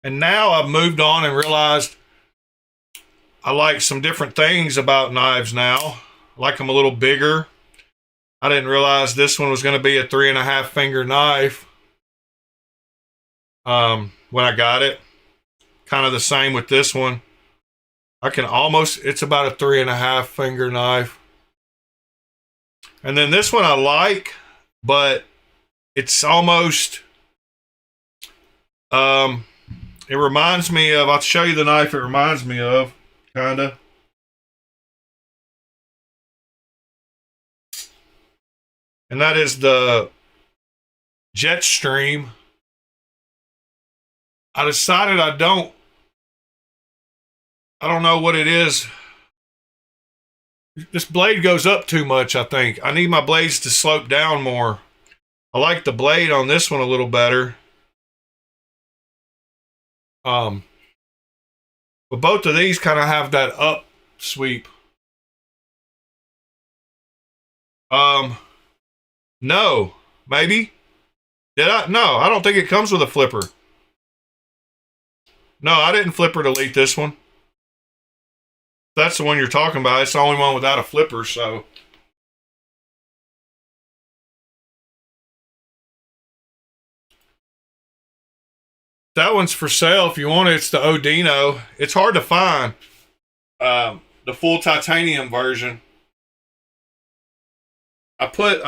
And now I've moved on and realized I like some different things about knives now. I like them a little bigger. I didn't realize this one was going to be a 3.5 finger knife when I got it. Kind of the same with this one. I can almost, it's about a 3.5 finger knife. And then this one I like, but it's almost, it reminds me of, I'll show you the knife it reminds me of, kind of. And that is the Jetstream. I decided I don't know what it is. This blade goes up too much, I think. I need my blades to slope down more. I like the blade on this one a little better. But both of these kind of have that up sweep. No, maybe. Did I? No, I don't think it comes with a flipper. No, I didn't flipper delete this one. That's the one you're talking about. It's the only one without a flipper, so. That one's for sale if you want it. It's the Odino. It's hard to find. The full titanium version. I put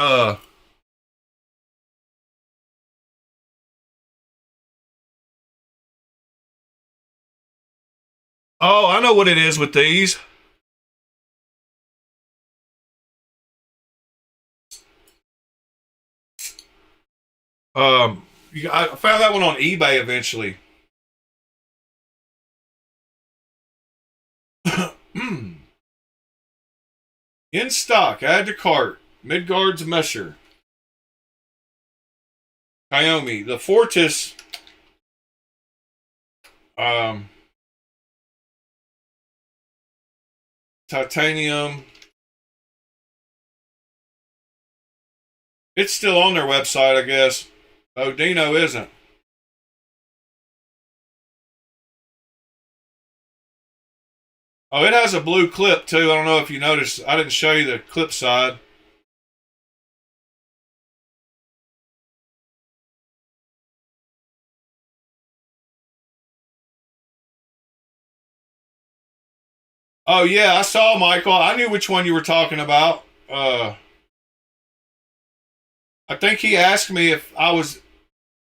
oh, I know what it is with these. I found that one on eBay eventually. In stock, add to cart. Midgard's Messer. Kyomi. The Fortis. Titanium. It's still on their website, I guess. Odino isn't. Oh, it has a blue clip too. I don't know if you noticed. I didn't show you the clip side. Oh yeah, I saw Michael. I knew which one you were talking about. I think he asked me if I was.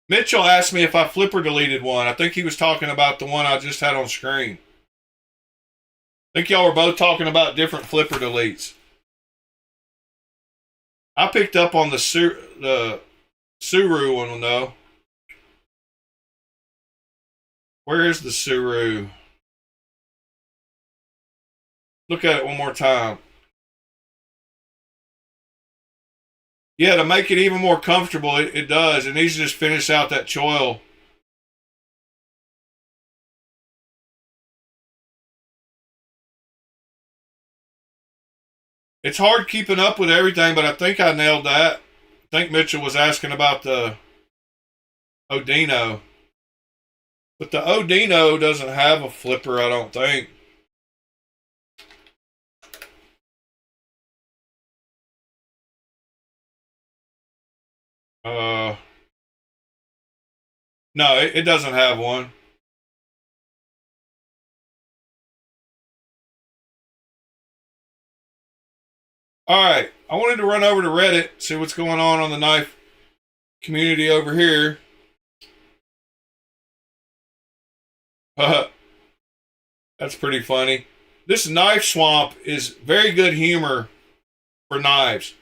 Mitchell asked me if I flipper deleted one. I think he was talking about the one I just had on screen. I think y'all were both talking about different flipper deletes. I picked up on the Suru one though. Where is the Suru? Look at it one more time. Yeah, to make it even more comfortable, it does. It needs to just finish out that choil. It's hard keeping up with everything, but I think I nailed that. I think Mitchell was asking about the Odino. But the Odino doesn't have a flipper, I don't think. No, it doesn't have one. All right, I wanted to run over to Reddit, see what's going on the knife community over here. That's pretty funny. This knife swamp is very good humor for knives.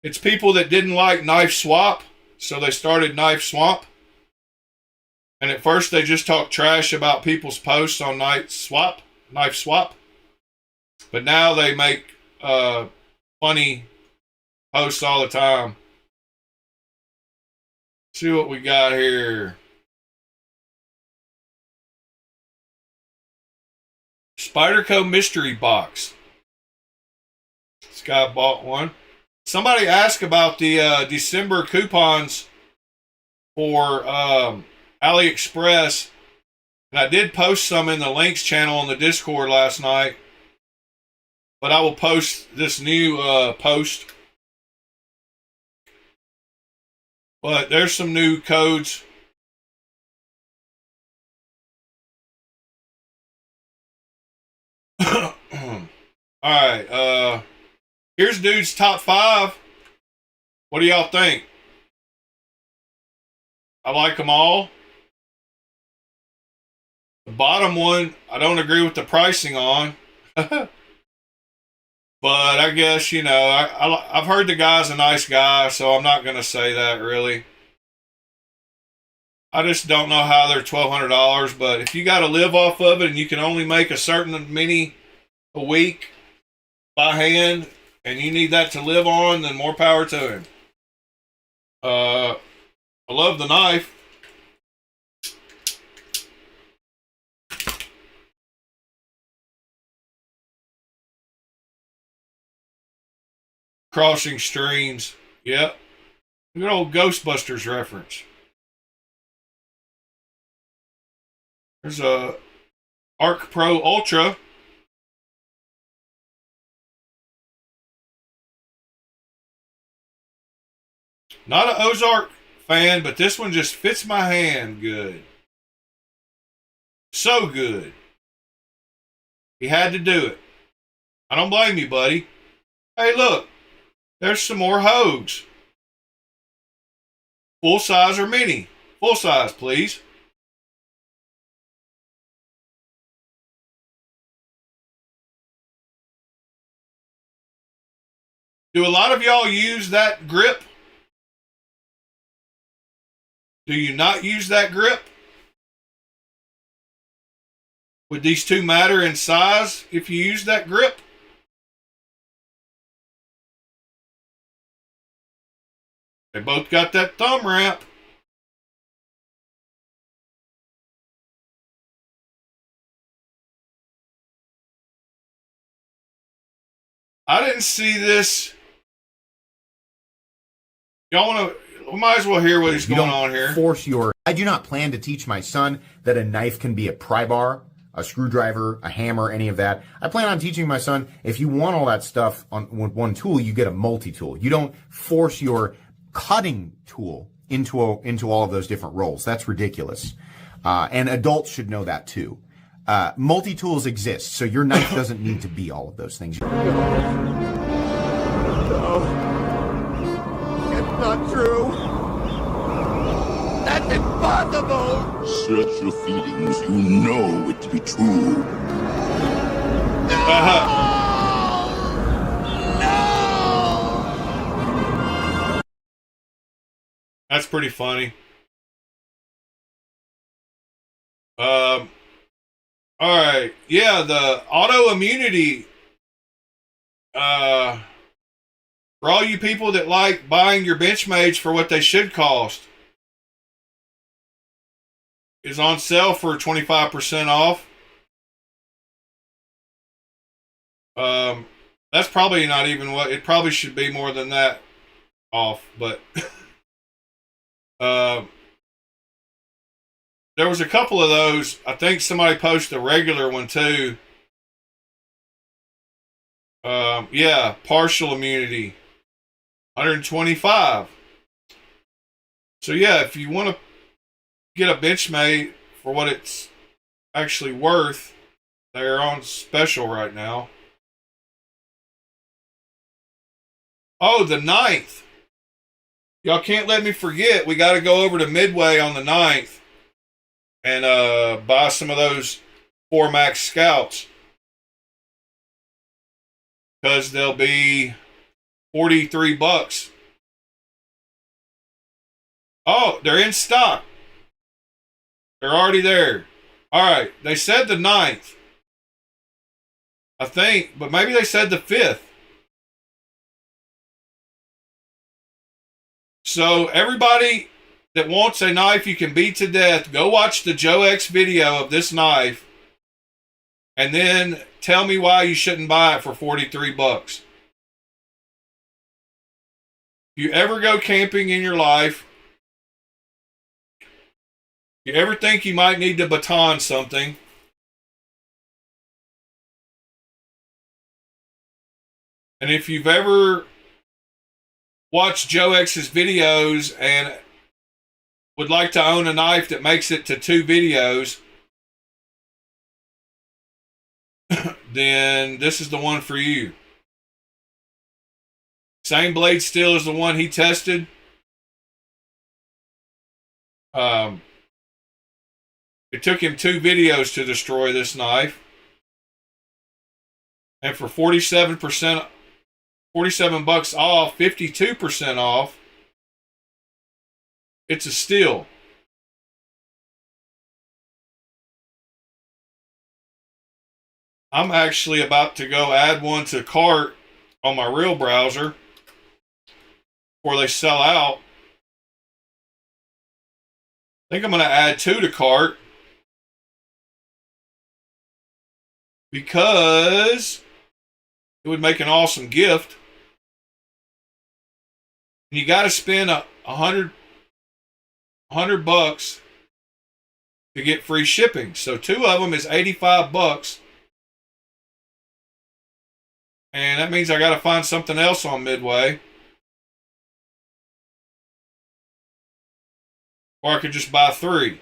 It's people that didn't like Knife Swap, so they started Knife Swamp. And at first they just talked trash about people's posts on Knife Swap. But now they make funny posts all the time. See what we got here. Spyderco mystery box. This guy bought one. Somebody asked about the December coupons for AliExpress, and I did post some in the links channel on the Discord last night, but I will post this new post. But there's some new codes. All right, here's dude's top 5. What do y'all think? I like them all. The bottom one, I don't agree with the pricing on. But I guess, you know, I've heard the guy's a nice guy, so I'm not going to say that really. I just don't know how they're $1,200, but if you got to live off of it and you can only make a certain many a week by hand, and you need that to live on, then more power to him. I love the knife. Crossing streams. Yep. Good old Ghostbusters reference. There's a Arc Pro Ultra. Not an Ozark fan, but this one just fits my hand good. So good. He had to do it. I don't blame you, buddy. Hey, look. There's some more Hogues. Full size or mini? Full size, please. Do a lot of y'all use that grip? Do you not use that grip? Would these two matter in size if you use that grip? They both got that thumb wrap. I didn't see this. Y'all want to... We might as well hear what is going on here. I do not plan to teach my son that a knife can be a pry bar, a screwdriver, a hammer, any of that. I plan on teaching my son, if you want all that stuff on one tool, you get a multi-tool. You don't force your cutting tool into all of those different roles. That's ridiculous. And adults should know that too. Multi-tools exist, so your knife doesn't need to be all of those things. No. It's not true. That's impossible. Search your feelings. You know it to be true. That's pretty funny. All right. Yeah, the autoimmunity. For all you people that like buying your Benchmates for what they should cost, is on sale for 25% off. That's probably not even what it probably should be, more than that off, but there was a couple of those. I think somebody posted a regular one too. Yeah, partial immunity, 125. So yeah, if you want to get a Benchmate for what it's actually worth, they're on special right now. Oh, the 9th. Y'all can't let me forget. We got to go over to Midway on the 9th and buy some of those 4 Max Scouts, because they'll be $43. Oh, they're in stock. They're already there. All right. They said the 9th, I think, but maybe they said the 5th. So everybody that wants a knife you can beat to death, go watch the Joe X video of this knife and then tell me why you shouldn't buy it for $43. If you ever go camping in your life, you ever think you might need to baton something, and if you've ever watched Joe X's videos and would like to own a knife that makes it to 2 videos, then this is the one for you. Same blade steel as the one he tested. It took him 2 videos to destroy this knife. And for 47 bucks off, 52% off, it's a steal. I'm actually about to go add one to cart on my real browser before they sell out. I think I'm going to add 2 to cart because it would make an awesome gift. You got to spend $100 to get free shipping. So 2 of them is $85, and that means I got to find something else on Midway, or I could just buy 3. I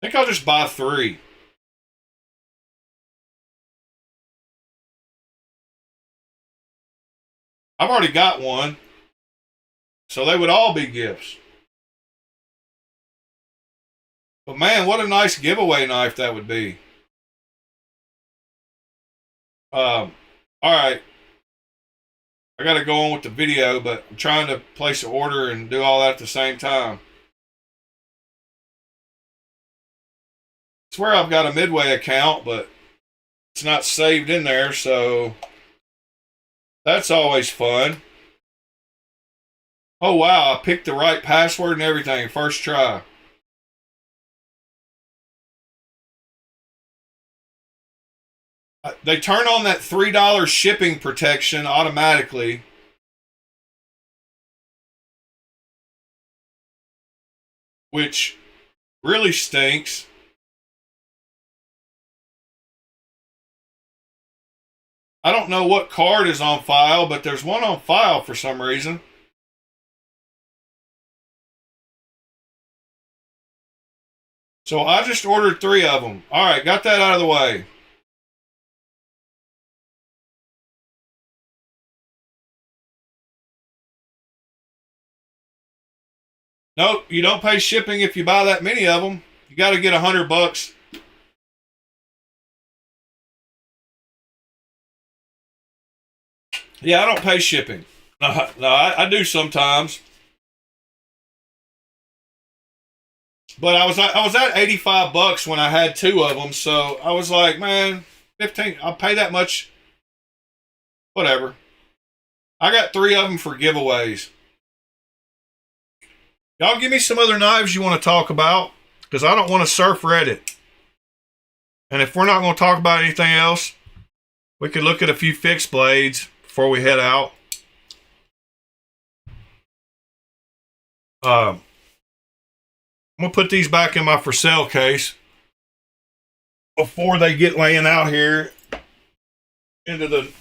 think I'll just buy 3. I've already got one, so they would all be gifts. But man, what a nice giveaway knife that would be. All right. I got to go on with the video, but I'm trying to place an order and do all that at the same time. I swear I've got a Midway account, but it's not saved in there, so that's always fun. Oh, wow. I picked the right password and everything. First try. They turn on that $3 shipping protection automatically. Which really stinks. I don't know what card is on file, but there's one on file for some reason. So I just ordered 3 of them. All right, got that out of the way. Nope, you don't pay shipping if you buy that many of them. You got to get $100. Yeah, I don't pay shipping. No, I do sometimes. But I was at $85 when I had 2 of them, so I was like, man, 15. I'll pay that much. Whatever. I got 3 of them for giveaways. Y'all give me some other knives you want to talk about, because I don't want to surf Reddit. And if we're not going to talk about anything else, we could look at a few fixed blades before we head out. I'm going to put these back in my for sale case before they get laying out here into the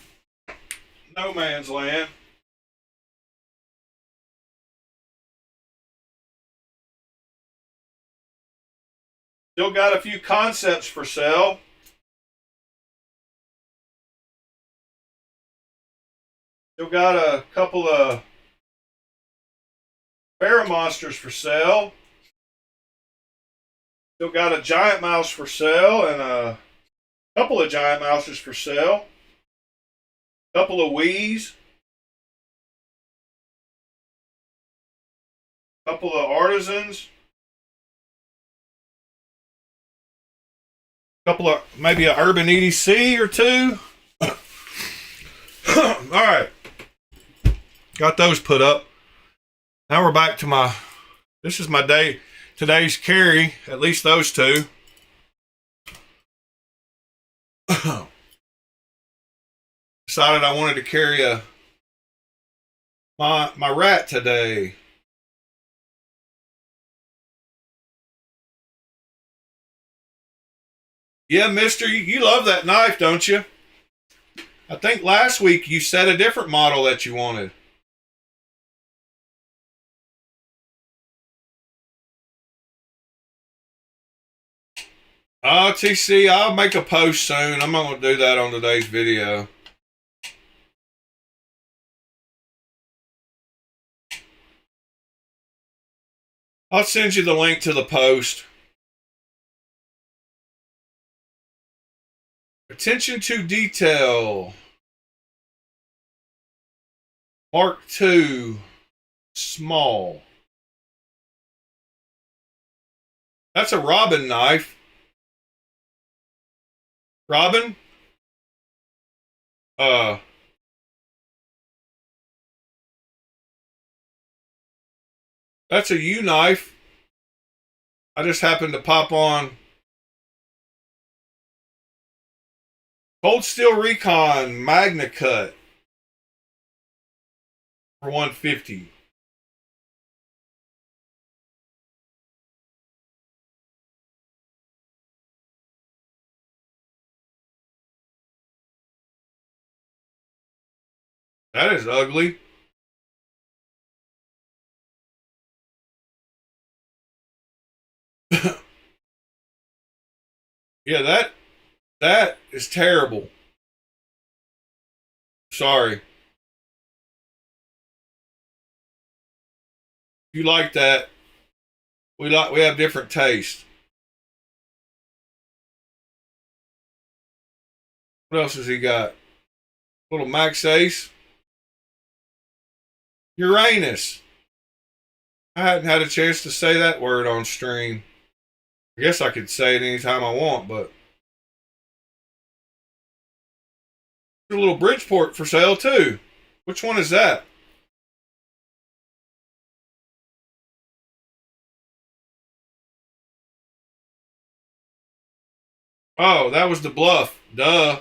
no man's land. Still got a few concepts for sale. Still got a couple of FerraMonsters for sale. Still got a giant mouse for sale and a couple of giant mouses for sale. Couple of Wii's. Couple of Artisans. Couple of, maybe an Urban EDC or 2. All right. Got those put up. Now we're back to this is my day, today's carry, at least those 2. Decided I wanted to carry my rat today. Yeah, mister, you love that knife, don't you? I think last week you said a different model that you wanted. TC, I'll make a post soon. I'm not going to do that on today's video. I'll send you the link to the post. Attention to detail. Mark II. Small. That's a Robin knife. Robin? That's a U knife. I just happened to pop on Cold Steel Recon Magna Cut for $150. That is ugly. Yeah, that is terrible. Sorry. If you like that, we have different tastes. What else has he got? Little Max Ace. Uranus. I hadn't had a chance to say that word on stream. I guess I could say it anytime I want, but there's a little Bridgeport for sale too. Which one is that? Oh, that was the Bluff. Duh.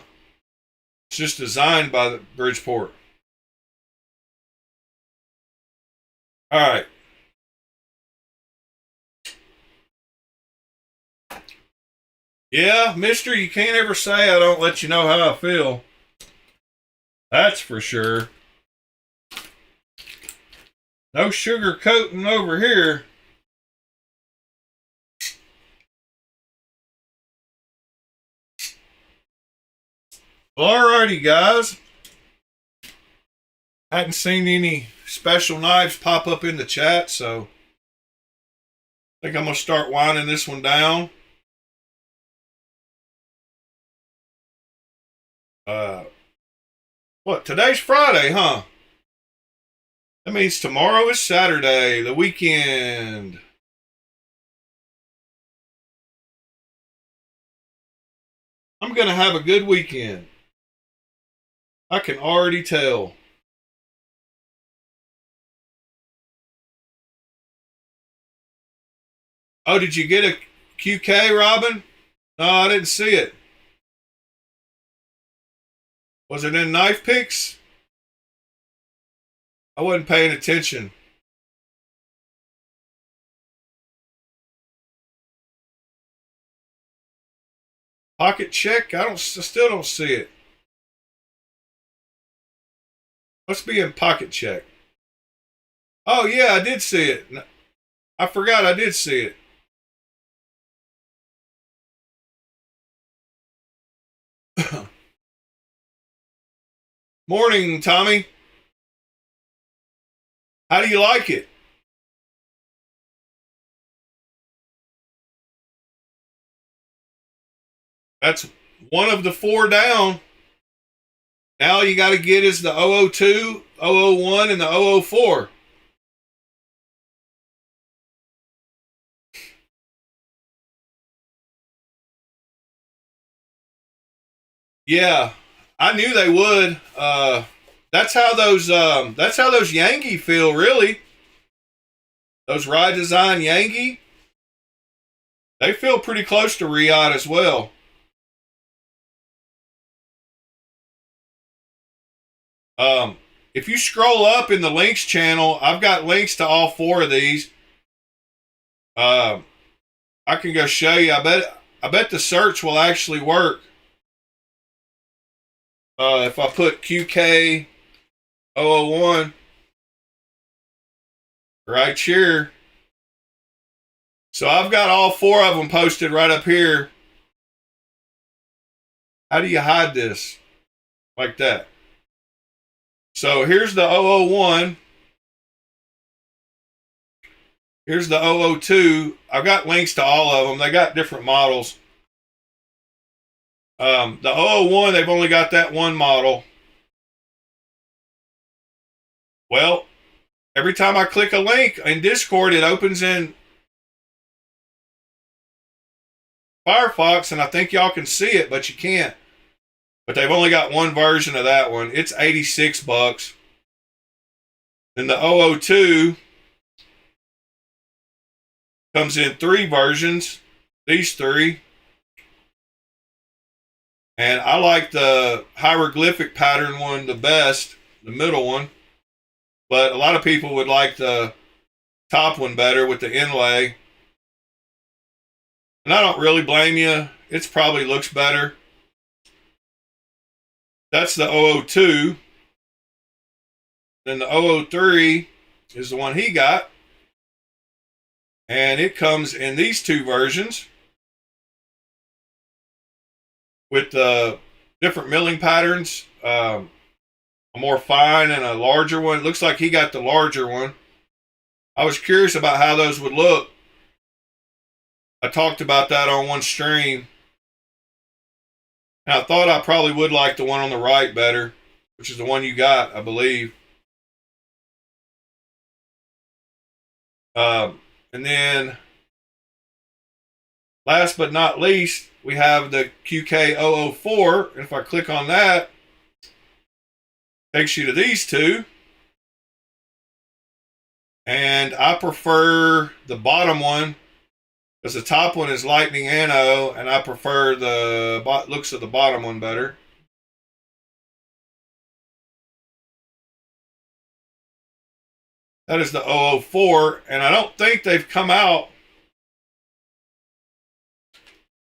It's just designed by the Bridgeport. All right. Yeah, mister, you can't ever say I don't let you know how I feel. That's for sure. No sugar coating over here. Alrighty, guys. Hadn't seen any special knives pop up in the chat, so I think I'm going to start winding this one down. What, today's Friday, huh? That means tomorrow is Saturday, the weekend. I'm going to have a good weekend. I can already tell. Oh, did you get a QK, Robin? No, I didn't see it. Was it in Knife Picks? I wasn't paying attention. Pocket check? I still don't see it. Must be in pocket check. Oh yeah, I did see it. I forgot I did see it. Morning, Tommy. How do you like it? That's one of the 4 down. Now you got to get is the 002, 001, and the 004. Yeah, I knew they would. That's how those Yankee feel, really. Those Rye Design Yankee, they feel pretty close to Riyadh as well. If you scroll up in the links channel, I've got links to all 4 of these. I can go show you. I bet the search will actually work. If I put QK 001 right here. So I've got all 4 of them posted right up here. How do you hide this? Like that. So here's the 001. Here's the 002. I've got links to all of them. They got different models. The 001, they've only got that one model. Well, every time I click a link in Discord, it opens in Firefox, and I think y'all can see it, but you can't. But they've only got one version of that one. It's $86. And the 002 comes in 3 versions. These 3. And I like the hieroglyphic pattern one the best, the middle one. But a lot of people would like the top one better with the inlay. And I don't really blame you. It probably looks better. That's the 002. Then the 003 is the one he got. And it comes in these 2 versions with the different milling patterns. A more fine and a larger one. It looks like he got the larger one. I was curious about how those would look. I talked about that on one stream. And I thought I probably would like the one on the right better, which is the one you got, I believe. And then, last but not least, we have the QK004. And if I click on that, it takes you to these 2. And I prefer the bottom one because the top one is lightning anno, and I prefer the looks of the bottom one better. That is the 004, and I don't think they've come out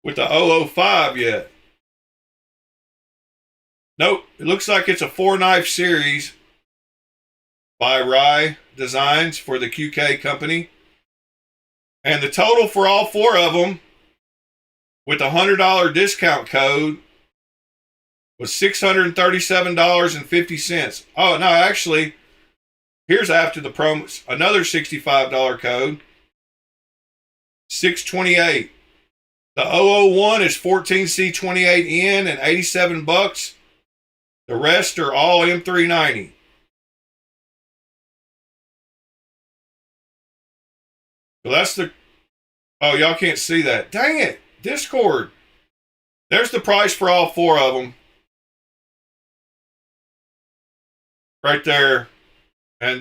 with the 005 yet. Nope, it looks like it's a 4-knife series by Rye Designs for the QK company. And the total for all 4 of them with a $100 discount code was $637.50. Oh, no, actually, here's after the promo, another $65 code. $628. The 001 is 14C28N and $87. The rest are all M390. So that's the... Oh, y'all can't see that. Dang it. Discord. There's the price for all four of them. Right there. And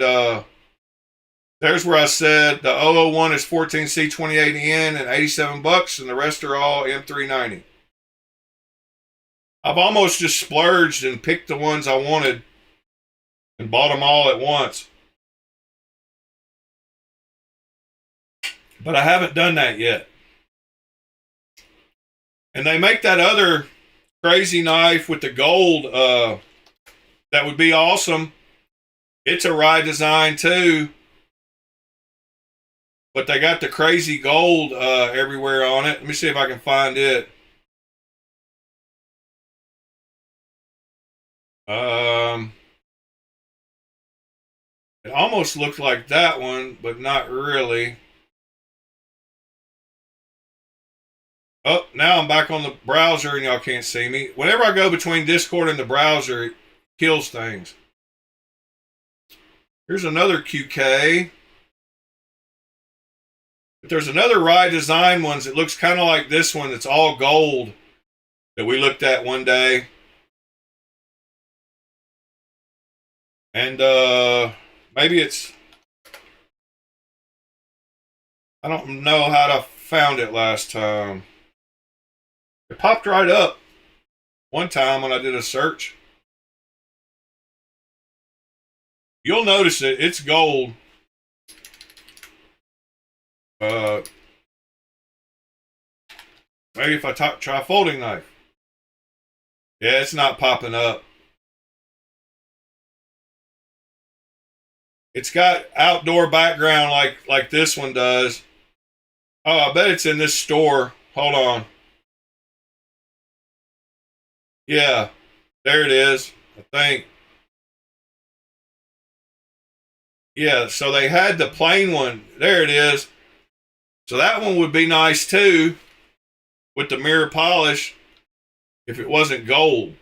there's where I said the 001 is 14C28N and $87, and the rest are all M390. I've almost just splurged and picked the ones I wanted and bought them all at once. But I haven't done that yet. And they make that other crazy knife with the gold. That would be awesome. It's a rye design too. But they got the crazy gold everywhere on it. Let me see if I can find it. It almost looked like that one, but not really. Oh, now I'm back on the browser and y'all can't see me. Whenever I go between Discord and the browser, it kills things. Here's another QK. But there's another rye design ones that looks kind of like this one that's all gold that we looked at one day. And maybe it's... I don't know how I found it last time. It popped right up one time when I did a search. You'll notice it. It's gold. Maybe if I try a folding knife. Yeah, it's not popping up. It's got outdoor background like this one does. Oh, I bet it's in this store. Hold on. Yeah, there it is, I think. Yeah, so they had the plain one. There it is. So that one would be nice too, with the mirror polish, if it wasn't gold.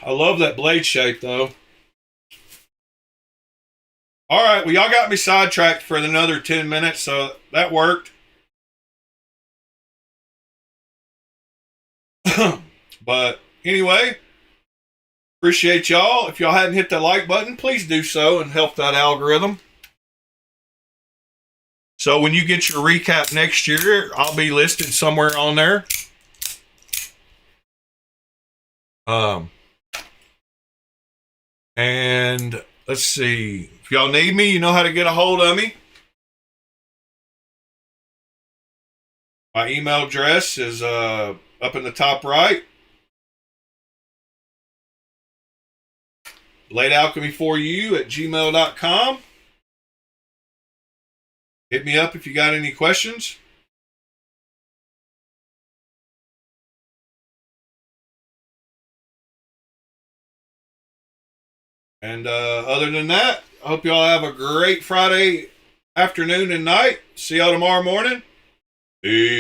I love that blade shape though. All right, well, y'all got me sidetracked for another 10 minutes, so that worked. But anyway, appreciate y'all. If y'all hadn't hit the like button, please do so and help that algorithm. So when you get your recap next year, I'll be listed somewhere on there. And let's see. If y'all need me, you know how to get a hold of me. My email address is up in the top right. BladeAlchemy4U@gmail.com. Hit me up if you got any questions. And other than that, I hope y'all have a great Friday afternoon and night. See y'all tomorrow morning. Peace.